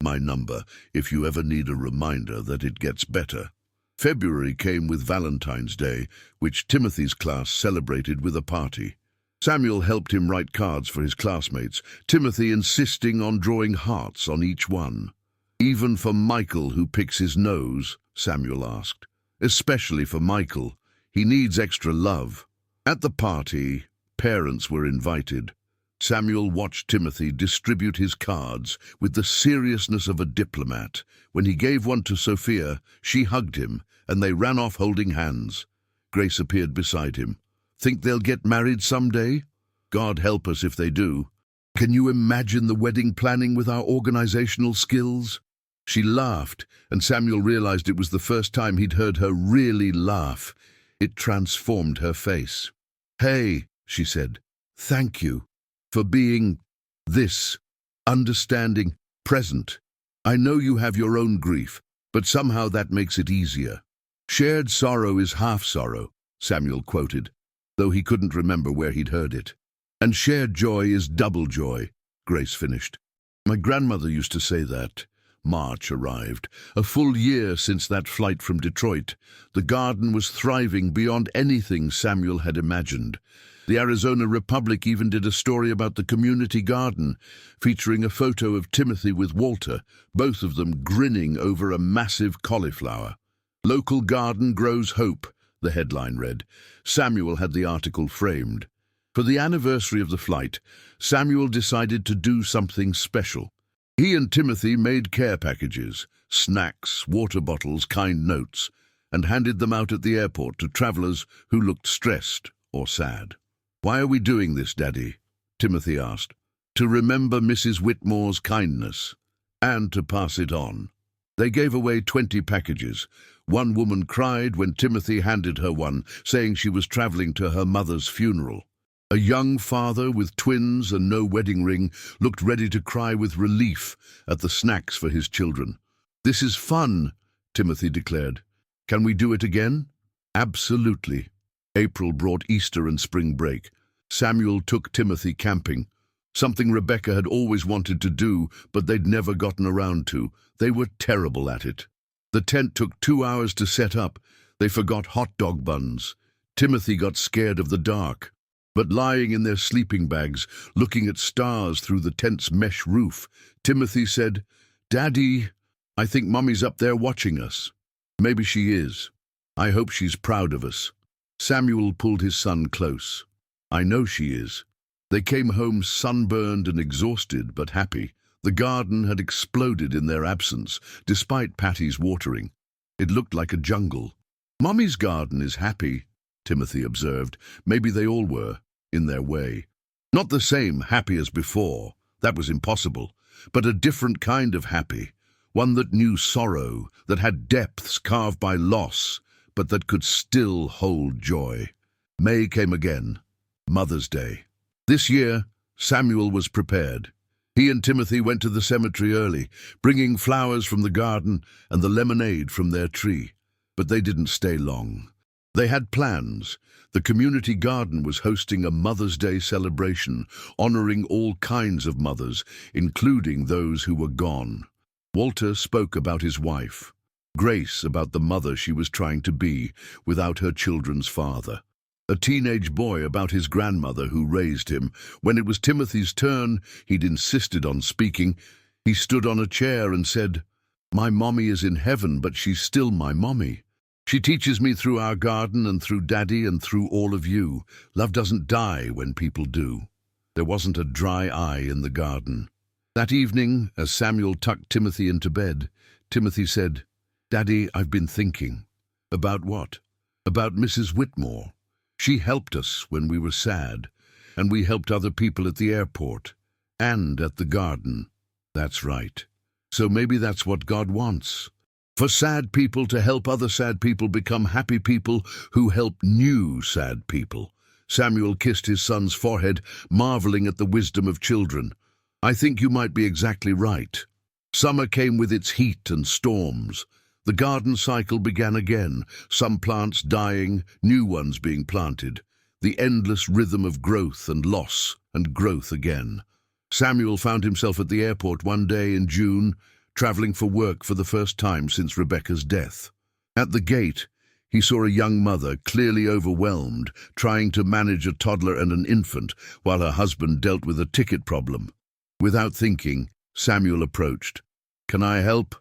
"My number, if you ever need a reminder that it gets better." February came with Valentine's Day, which Timothy's class celebrated with a party. Samuel helped him write cards for his classmates, Timothy insisting on drawing hearts on each one. "Even for Michael, who picks his nose?" Samuel asked. "Especially for Michael. He needs extra love." At the party, parents were invited. Samuel watched Timothy distribute his cards with the seriousness of a diplomat. When he gave one to Sophia, she hugged him, and they ran off holding hands. Grace appeared beside him. "Think they'll get married someday?" "God help us if they do." "Can you imagine the wedding planning with our organizational skills?" She laughed, and Samuel realized it was the first time he'd heard her really laugh. It transformed her face. "Hey," she said, "thank you for being this, understanding, present. I know you have your own grief, but somehow that makes it easier." "Shared sorrow is half sorrow," Samuel quoted, though he couldn't remember where he'd heard it. "And shared joy is double joy," Grace finished. "My grandmother used to say that." March arrived, a full year since that flight from Detroit. The garden was thriving beyond anything Samuel had imagined. The Arizona Republic even did a story about the community garden, featuring a photo of Timothy with Walter, both of them grinning over a massive cauliflower. "Local garden grows hope," the headline read. Samuel had the article framed. For the anniversary of the flight, Samuel decided to do something special. He and Timothy made care packages, snacks, water bottles, kind notes, and handed them out at the airport to travelers who looked stressed or sad. "Why are we doing this, Daddy?" Timothy asked. "To remember Mrs. Whitmore's kindness, and to pass it on." They gave away 20 packages. One woman cried when Timothy handed her one, saying she was traveling to her mother's funeral. A young father with twins and no wedding ring looked ready to cry with relief at the snacks for his children. "This is fun," Timothy declared. "Can we do it again?" "Absolutely." April brought Easter and spring break. Samuel took Timothy camping, something Rebecca had always wanted to do, but they'd never gotten around to. They were terrible at it. The tent took 2 hours to set up. They forgot hot dog buns. Timothy got scared of the dark. But lying in their sleeping bags, looking at stars through the tent's mesh roof, Timothy said, "Daddy, I think Mummy's up there watching us." "Maybe she is. I hope she's proud of us." Samuel pulled his son close. "I know she is." They came home sunburned and exhausted, but happy. The garden had exploded in their absence, despite Patty's watering. It looked like a jungle. "Mummy's garden is happy," Timothy observed. Maybe they all were, in their way. Not the same happy as before, that was impossible, but a different kind of happy, one that knew sorrow, that had depths carved by loss, but that could still hold joy. May came again, Mother's Day. This year, Samuel was prepared. He and Timothy went to the cemetery early, bringing flowers from the garden and the lemonade from their tree. But they didn't stay long. They had plans. The community garden was hosting a Mother's Day celebration, honoring all kinds of mothers, including those who were gone. Walter spoke about his wife. Grace about the mother she was trying to be without her children's father. A teenage boy about his grandmother who raised him. When it was Timothy's turn, he'd insisted on speaking. He stood on a chair and said, "My mommy is in heaven, but she's still my mommy. She teaches me through our garden and through Daddy and through all of you. Love doesn't die when people do." There wasn't a dry eye in the garden. That evening, as Samuel tucked Timothy into bed, Timothy said, "Daddy, I've been thinking." "About what?" "About Mrs. Whitmore. She helped us when we were sad, and we helped other people at the airport, and at the garden." "That's right. So maybe that's what God wants. For sad people to help other sad people become happy people who help new sad people." Samuel kissed his son's forehead, marveling at the wisdom of children. "I think you might be exactly right." Summer came with its heat and storms. The garden cycle began again, some plants dying, new ones being planted. The endless rhythm of growth and loss, and growth again. Samuel found himself at the airport one day in June, traveling for work for the first time since Rebecca's death. At the gate, he saw a young mother, clearly overwhelmed, trying to manage a toddler and an infant while her husband dealt with a ticket problem. Without thinking, Samuel approached. "Can I help?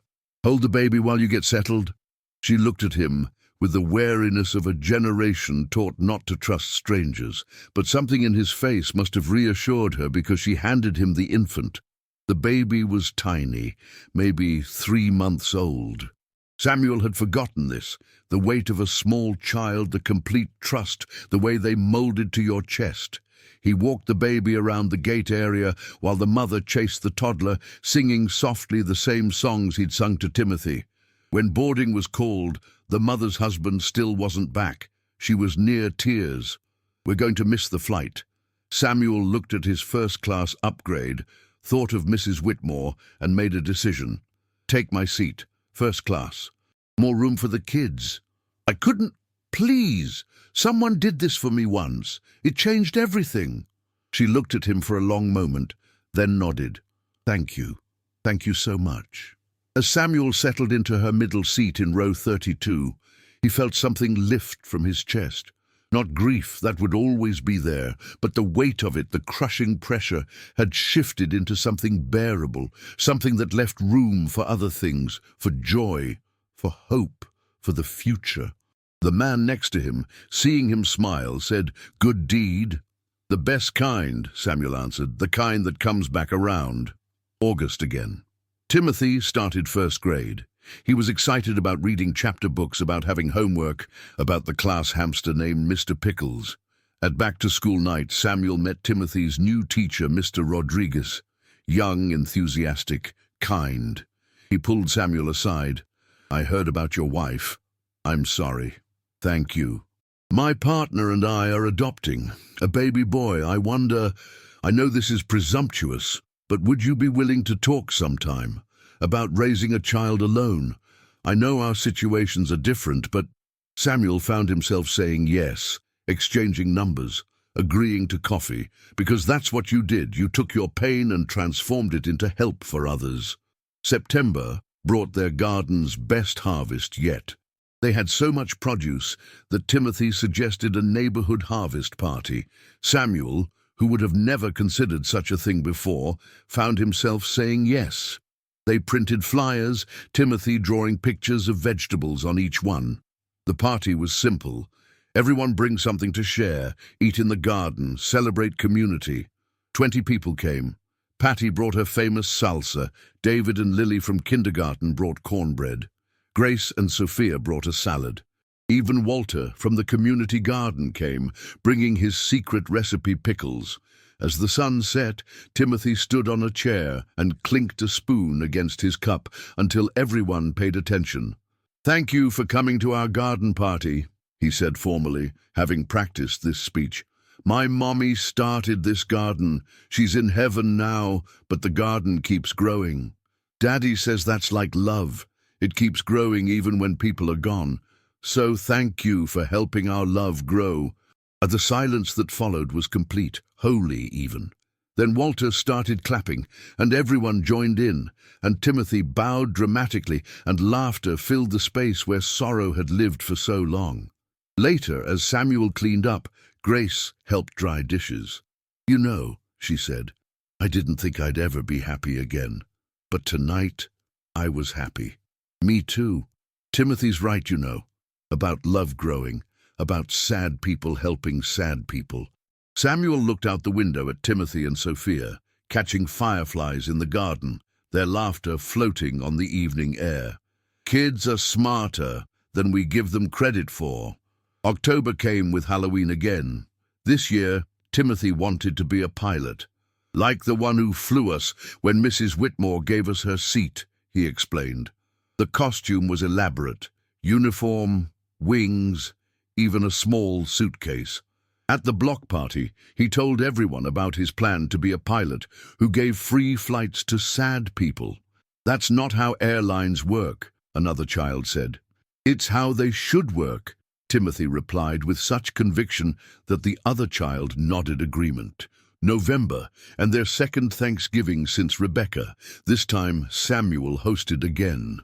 Hold the baby while you get settled?" She looked at him with the wariness of a generation taught not to trust strangers, but something in his face must have reassured her because she handed him the infant. The baby was tiny, maybe 3 months old. Samuel had forgotten this, the weight of a small child, the complete trust, the way they molded to your chest. He walked the baby around the gate area while the mother chased the toddler, singing softly the same songs he'd sung to Timothy. When boarding was called, the mother's husband still wasn't back. She was near tears. "We're going to miss the flight." Samuel looked at his first-class upgrade, thought of Mrs. Whitmore, and made a decision. "Take my seat, first class. More room for the kids." "I couldn't. Please. Someone did this for me once. It changed everything." She looked at him for a long moment, then nodded. "Thank you. Thank you so much." As Samuel settled into her middle seat in row 32, he felt something lift from his chest. Not grief, that would always be there, but the weight of it, the crushing pressure, had shifted into something bearable, something that left room for other things, for joy, for hope, for the future. The man next to him, seeing him smile, said, "Good deed." "The best kind," Samuel answered, "the kind that comes back around." August again. Timothy started first grade. He was excited about reading chapter books, about having homework, about the class hamster named Mr. Pickles. At back-to-school night, Samuel met Timothy's new teacher, Mr. Rodriguez. Young, enthusiastic, kind. He pulled Samuel aside. "I heard about your wife. I'm sorry." "Thank you." My partner and I are adopting a baby boy. I know this is presumptuous, but would you be willing to talk sometime about raising a child alone? I know our situations are different, but Samuel found himself saying yes, exchanging numbers, agreeing to coffee, because that's what you did. You took your pain and transformed it into help for others. September brought their garden's best harvest yet. They had so much produce that Timothy suggested a neighborhood harvest party. Samuel, who would have never considered such a thing before, found himself saying yes. They printed flyers, Timothy drawing pictures of vegetables on each one. The party was simple. Everyone bring something to share, eat in the garden, celebrate community. 20 people came. Patty brought her famous salsa. David and Lily from kindergarten brought cornbread. Grace and Sophia brought a salad. Even Walter from the community garden came, bringing his secret recipe pickles. As the sun set, Timothy stood on a chair and clinked a spoon against his cup until everyone paid attention. "Thank you for coming to our garden party," he said formally, having practiced this speech. "My mommy started this garden. She's in heaven now, but the garden keeps growing. Daddy says that's like love. It keeps growing even when people are gone. So thank you for helping our love grow." The silence that followed was complete, holy even. Then Walter started clapping, and everyone joined in, and Timothy bowed dramatically, and laughter filled the space where sorrow had lived for so long. Later, as Samuel cleaned up, Grace helped dry dishes. "You know," she said, "I didn't think I'd ever be happy again. But tonight, I was happy." "Me too. Timothy's right, you know, about love growing, about sad people helping sad people." Samuel looked out the window at Timothy and Sophia, catching fireflies in the garden, their laughter floating on the evening air. "Kids are smarter than we give them credit for." October came with Halloween again. This year, Timothy wanted to be a pilot. "Like the one who flew us when Mrs. Whitmore gave us her seat," he explained. The costume was elaborate: uniform, wings, even a small suitcase. At the block party, he told everyone about his plan to be a pilot who gave free flights to sad people. "That's not how airlines work," another child said. "It's how they should work," Timothy replied with such conviction that the other child nodded agreement. November, and their second Thanksgiving since Rebecca. This time, Samuel hosted again.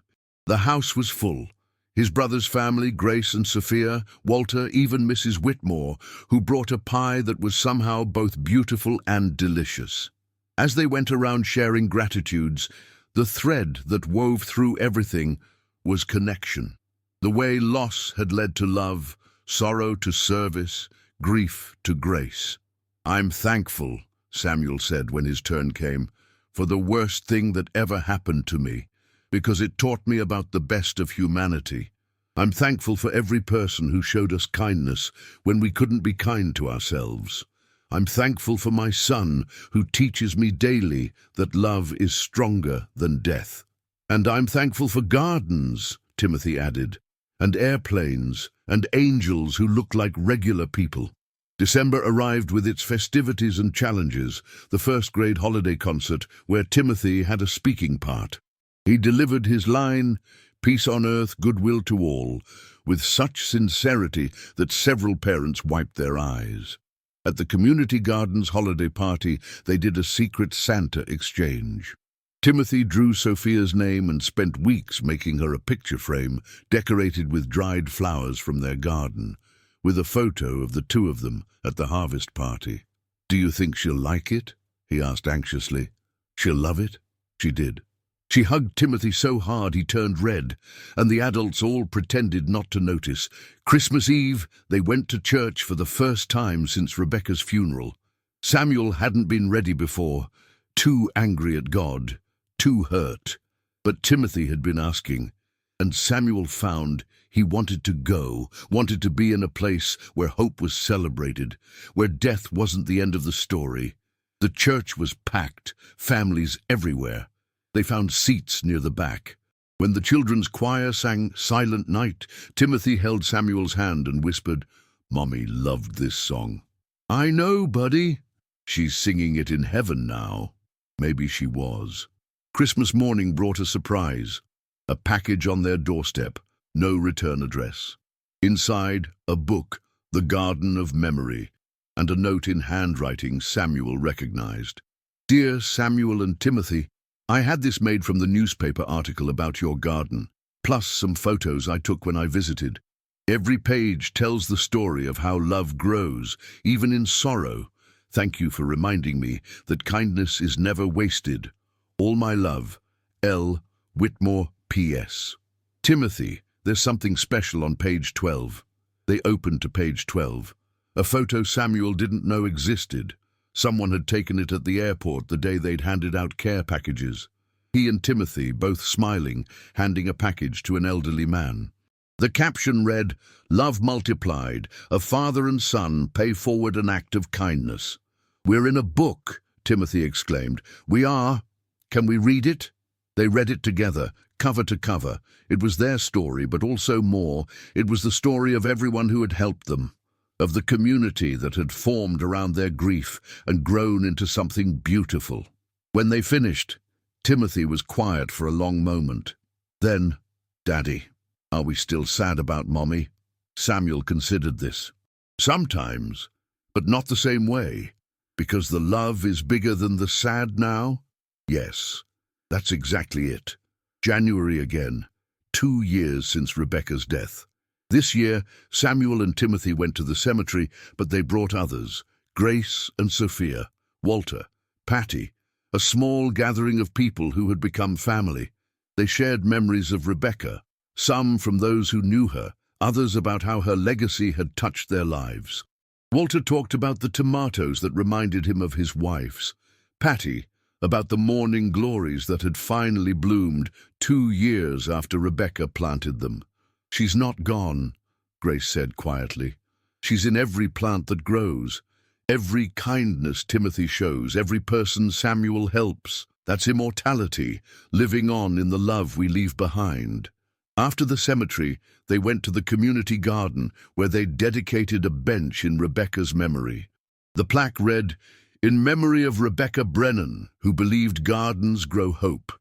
The house was full. His brother's family, Grace and Sophia, Walter, even Mrs. Whitmore, who brought a pie that was somehow both beautiful and delicious. As they went around sharing gratitudes, the thread that wove through everything was connection. The way loss had led to love, sorrow to service, grief to grace. "I'm thankful," Samuel said when his turn came, "for the worst thing that ever happened to me, because it taught me about the best of humanity. I'm thankful for every person who showed us kindness when we couldn't be kind to ourselves. I'm thankful for my son who teaches me daily that love is stronger than death. And I'm thankful for gardens," Timothy added, "and airplanes, and angels who look like regular people." December arrived with its festivities and challenges, the first-grade holiday concert where Timothy had a speaking part. He delivered his line, "Peace on earth, goodwill to all," with such sincerity that several parents wiped their eyes. At the community garden's holiday party, they did a secret Santa exchange. Timothy drew Sophia's name and spent weeks making her a picture frame decorated with dried flowers from their garden, with a photo of the two of them at the harvest party. "Do you think she'll like it?" he asked anxiously. "She'll love it?" She did. She hugged Timothy so hard he turned red, and the adults all pretended not to notice. Christmas Eve, they went to church for the first time since Rebecca's funeral. Samuel hadn't been ready before, too angry at God, too hurt. But Timothy had been asking, and Samuel found he wanted to go, wanted to be in a place where hope was celebrated, where death wasn't the end of the story. The church was packed, families everywhere. They found seats near the back. When the children's choir sang Silent Night, Timothy held Samuel's hand and whispered, Mommy loved this song. I know, buddy. She's singing it in heaven now. Maybe she was. Christmas morning brought a surprise. A package on their doorstep, no return address. Inside, a book, The Garden of Memory, and a note in handwriting Samuel recognized. Dear Samuel and Timothy, I had this made from the newspaper article about your garden, plus some photos I took when I visited. Every page tells the story of how love grows, even in sorrow. Thank you for reminding me that kindness is never wasted. All my love, L. Whitmore, P.S. Timothy, there's something special on page 12. They opened to page 12. A photo Samuel didn't know existed. Someone had taken it at the airport the day they'd handed out care packages. He and Timothy, both smiling, handing a package to an elderly man. The caption read, Love multiplied, a father and son pay forward an act of kindness. We're in a book, Timothy exclaimed. We are. Can we read it? They read it together, cover to cover. It was their story, but also more. It was the story of everyone who had helped them, of the community that had formed around their grief and grown into something beautiful. When they finished, Timothy was quiet for a long moment. Then, Daddy, are we still sad about Mommy? Samuel considered this. Sometimes, but not the same way. Because the love is bigger than the sad now? Yes, that's exactly it. January again, 2 years since Rebecca's death. This year, Samuel and Timothy went to the cemetery, but they brought others, Grace and Sophia, Walter, Patty, a small gathering of people who had become family. They shared memories of Rebecca, some from those who knew her, others about how her legacy had touched their lives. Walter talked about the tomatoes that reminded him of his wife's. Patty, about the morning glories that had finally bloomed 2 years after Rebecca planted them. She's not gone, Grace said quietly. She's in every plant that grows, every kindness Timothy shows, every person Samuel helps. That's immortality, living on in the love we leave behind. After the cemetery, they went to the community garden where they dedicated a bench in Rebecca's memory. The plaque read, In memory of Rebecca Brennan, who believed gardens grow hope.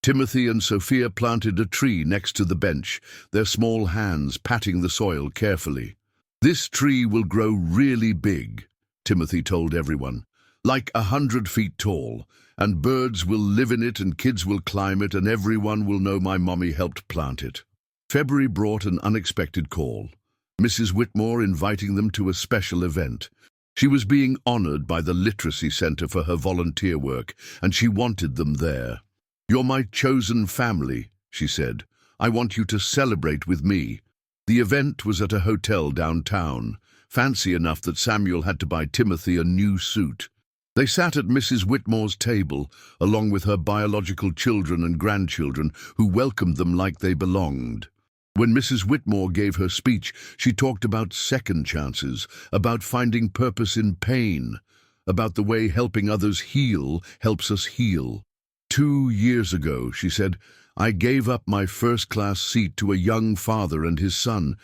Timothy and Sophia planted a tree next to the bench, their small hands patting the soil carefully. This tree will grow really big, Timothy told everyone, like 100 feet tall, and birds will live in it and kids will climb it and everyone will know my mommy helped plant it. February brought an unexpected call. Mrs. Whitmore inviting them to a special event. She was being honored by the Literacy Center for her volunteer work, and she wanted them there. You're my chosen family, she said. I want you to celebrate with me. The event was at a hotel downtown, fancy enough that Samuel had to buy Timothy a new suit. They sat at Mrs. Whitmore's table, along with her biological children and grandchildren, who welcomed them like they belonged. When Mrs. Whitmore gave her speech, she talked about second chances, about finding purpose in pain, about the way helping others heal helps us heal. 2 years ago, she said, I gave up my first-class seat to a young father and his son.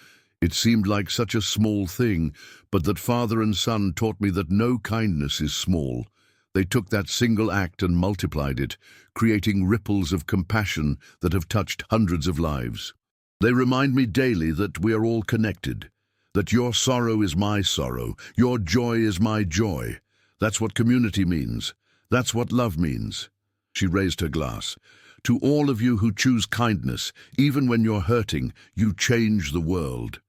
It seemed like such a small thing, but that father and son taught me that no kindness is small. They took that single act and multiplied it, creating ripples of compassion that have touched hundreds of lives. They remind me daily that we are all connected, that your sorrow is my sorrow, your joy is my joy. That's what community means. That's what love means. She raised her glass. To all of you who choose kindness, even when you're hurting, you change the world.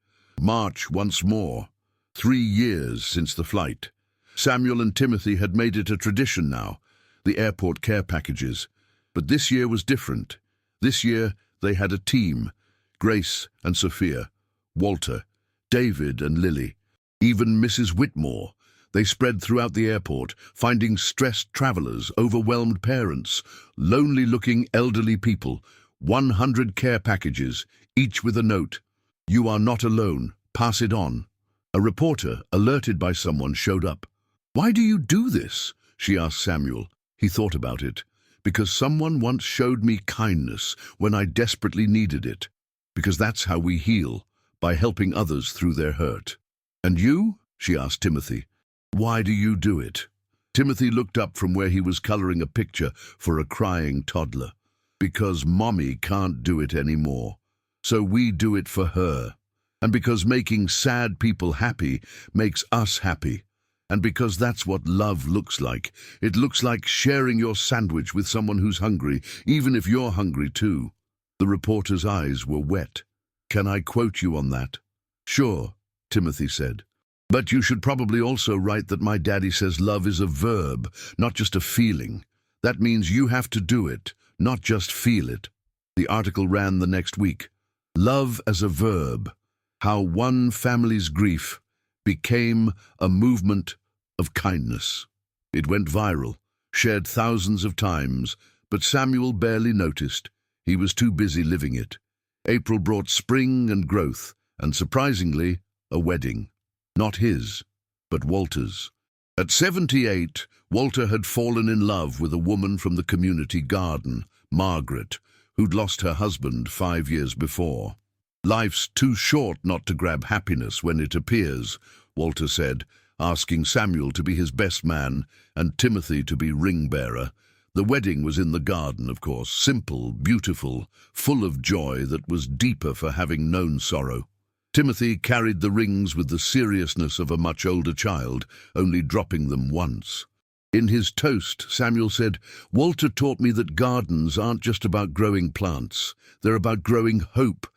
March once more. 3 years since the flight. Samuel and Timothy had made it a tradition now, the airport care packages. But this year was different. This year they had a team. Grace and Sophia, Walter, David and Lily, even Mrs. Whitmore. They spread throughout the airport, finding stressed travelers, overwhelmed parents, lonely-looking elderly people, 100 care packages, each with a note. You are not alone. Pass it on. A reporter, alerted by someone, showed up. Why do you do this? She asked Samuel. He thought about it. Because someone once showed me kindness when I desperately needed it. Because that's how we heal, by helping others through their hurt. "And you?" she asked Timothy. "Why do you do it?" Timothy looked up from where he was coloring a picture for a crying toddler. "Because Mommy can't do it anymore. So we do it for her. And because making sad people happy makes us happy. And because that's what love looks like. It looks like sharing your sandwich with someone who's hungry, even if you're hungry too." The reporter's eyes were wet. "Can I quote you on that?" "Sure," Timothy said. "But you should probably also write that my daddy says love is a verb, not just a feeling. That means you have to do it, not just feel it." The article ran the next week. "Love as a verb. How one family's grief became a movement of kindness." It went viral, shared thousands of times, but Samuel barely noticed. He was too busy living it. April brought spring and growth, and surprisingly, a wedding. Not his, but Walter's. At 78, Walter had fallen in love with a woman from the community garden, Margaret, who'd lost her husband 5 years before. "Life's too short not to grab happiness when it appears," Walter said, asking Samuel to be his best man and Timothy to be ring-bearer. The wedding was in the garden, of course, simple, beautiful, full of joy that was deeper for having known sorrow. Timothy carried the rings with the seriousness of a much older child, only dropping them once. In his toast, Samuel said, "Walter taught me that gardens aren't just about growing plants. They're about growing hope,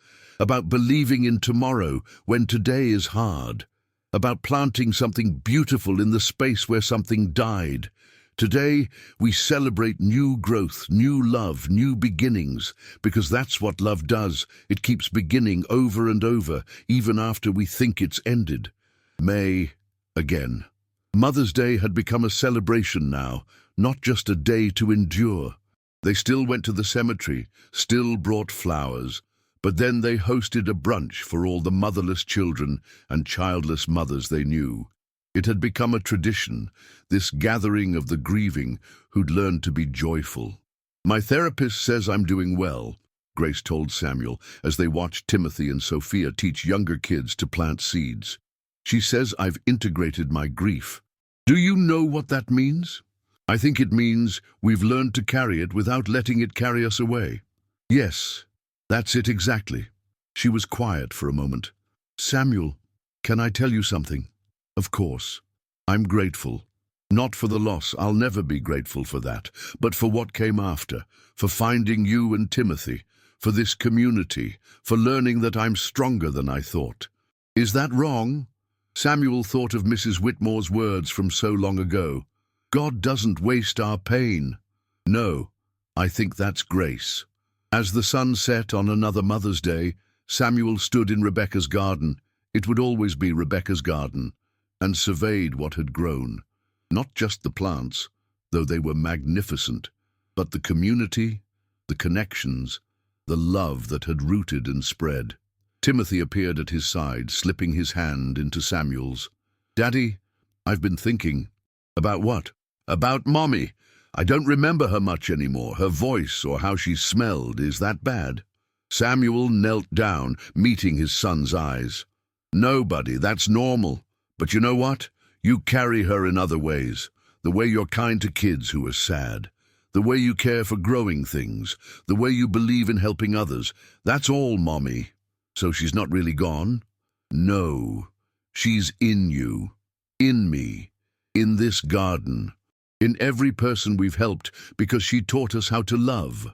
about believing in tomorrow when today is hard, about planting something beautiful in the space where something died. Today, we celebrate new growth, new love, new beginnings, because that's what love does. It keeps beginning over and over, even after we think it's ended." May, again. Mother's Day had become a celebration now, not just a day to endure. They still went to the cemetery, still brought flowers, but then they hosted a brunch for all the motherless children and childless mothers they knew. It had become a tradition, this gathering of the grieving who'd learned to be joyful. "My therapist says I'm doing well," Grace told Samuel as they watched Timothy and Sophia teach younger kids to plant seeds. "She says I've integrated my grief." "Do you know what that means?" "I think it means we've learned to carry it without letting it carry us away." "Yes, that's it exactly." She was quiet for a moment. "Samuel, can I tell you something?" "Of course. I'm grateful. Not for the loss, I'll never be grateful for that, but for what came after, for finding you and Timothy, for this community, for learning that I'm stronger than I thought." "Is that wrong?" Samuel thought of Mrs. Whitmore's words from so long ago. "God doesn't waste our pain." "No, I think that's grace." As the sun set on another Mother's Day, Samuel stood in Rebecca's garden. It would always be Rebecca's garden, and surveyed what had grown. Not just the plants, though they were magnificent, but the community, the connections, the love that had rooted and spread. Timothy appeared at his side, slipping his hand into Samuel's. "Daddy, I've been thinking." "About what?" "About Mommy. I don't remember her much anymore, her voice or how she smelled. Is that bad?" Samuel knelt down, meeting his son's eyes. "No, buddy, that's normal. But you know what? You carry her in other ways. The way you're kind to kids who are sad. The way you care for growing things. The way you believe in helping others. That's all, Mommy." "So she's not really gone?" "No. She's in you. In me. In this garden. In every person we've helped, because she taught us how to love."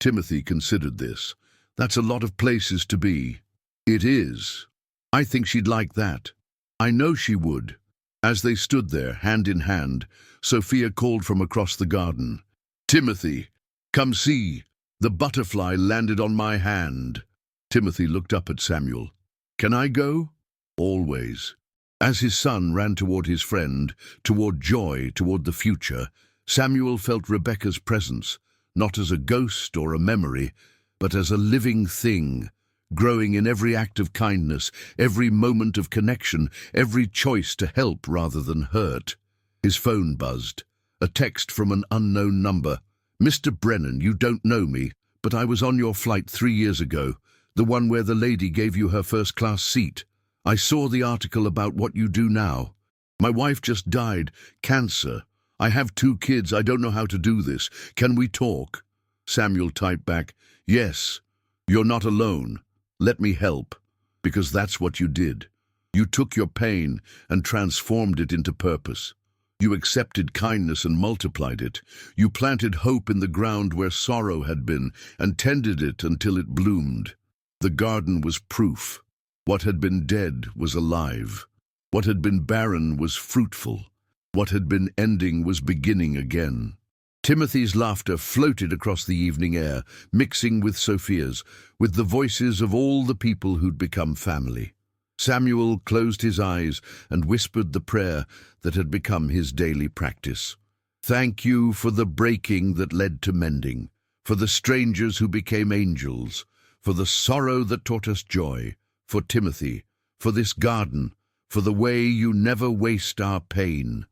Timothy considered this. "That's a lot of places to be." "It is. I think she'd like that." "I know she would." As they stood there, hand in hand, Sophia called from across the garden. "Timothy, come see. The butterfly landed on my hand." Timothy looked up at Samuel. "Can I go?" "Always." As his son ran toward his friend, toward joy, toward the future, Samuel felt Rebecca's presence, not as a ghost or a memory, but as a living thing, growing in every act of kindness, every moment of connection, every choice to help rather than hurt. His phone buzzed. A text from an unknown number. "Mr. Brennan, you don't know me, but I was on your flight 3 years ago, the one where the lady gave you her first-class seat. I saw the article about what you do now. My wife just died. Cancer. I have 2 kids. I don't know how to do this. Can we talk? Samuel typed back, yes. You're not alone. Let me help. Because that's what you did. You took your pain and transformed it into purpose. You accepted kindness and multiplied it. You planted hope in the ground where sorrow had been and tended it until it bloomed. The garden was proof. What had been dead was alive. What had been barren was fruitful. What had been ending was beginning again. Timothy's laughter floated across the evening air, mixing with Sophia's, with the voices of all the people who'd become family. Samuel closed his eyes and whispered the prayer that had become his daily practice. Thank you for the breaking that led to mending, for the strangers who became angels, for the sorrow that taught us joy, for Timothy, for this garden, for the way you never waste our pain.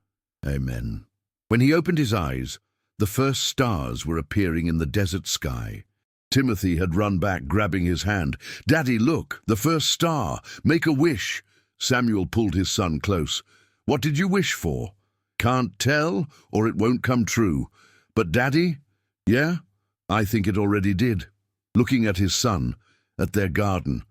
Amen. When he opened his eyes, the first stars were appearing in the desert sky. Timothy had run back, grabbing his hand. Daddy, look, the first star. Make a wish. Samuel pulled his son close. What did you wish for? Can't tell, or it won't come true. But Daddy? Yeah, I think it already did. Looking at his son, at their garden,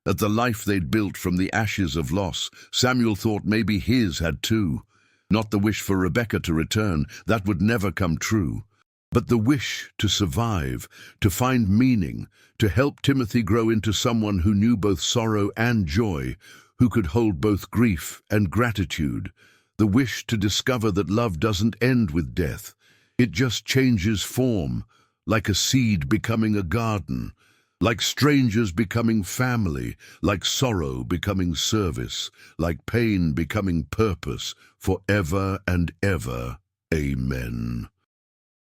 at the life they'd built from the ashes of loss, Samuel thought maybe his had too. Not the wish for Rebecca to return, that would never come true. But the wish to survive, to find meaning, to help Timothy grow into someone who knew both sorrow and joy, who could hold both grief and gratitude. The wish to discover that love doesn't end with death. It just changes form, like a seed becoming a garden, like strangers becoming family, like sorrow becoming service, like pain becoming purpose, forever and ever. Amen.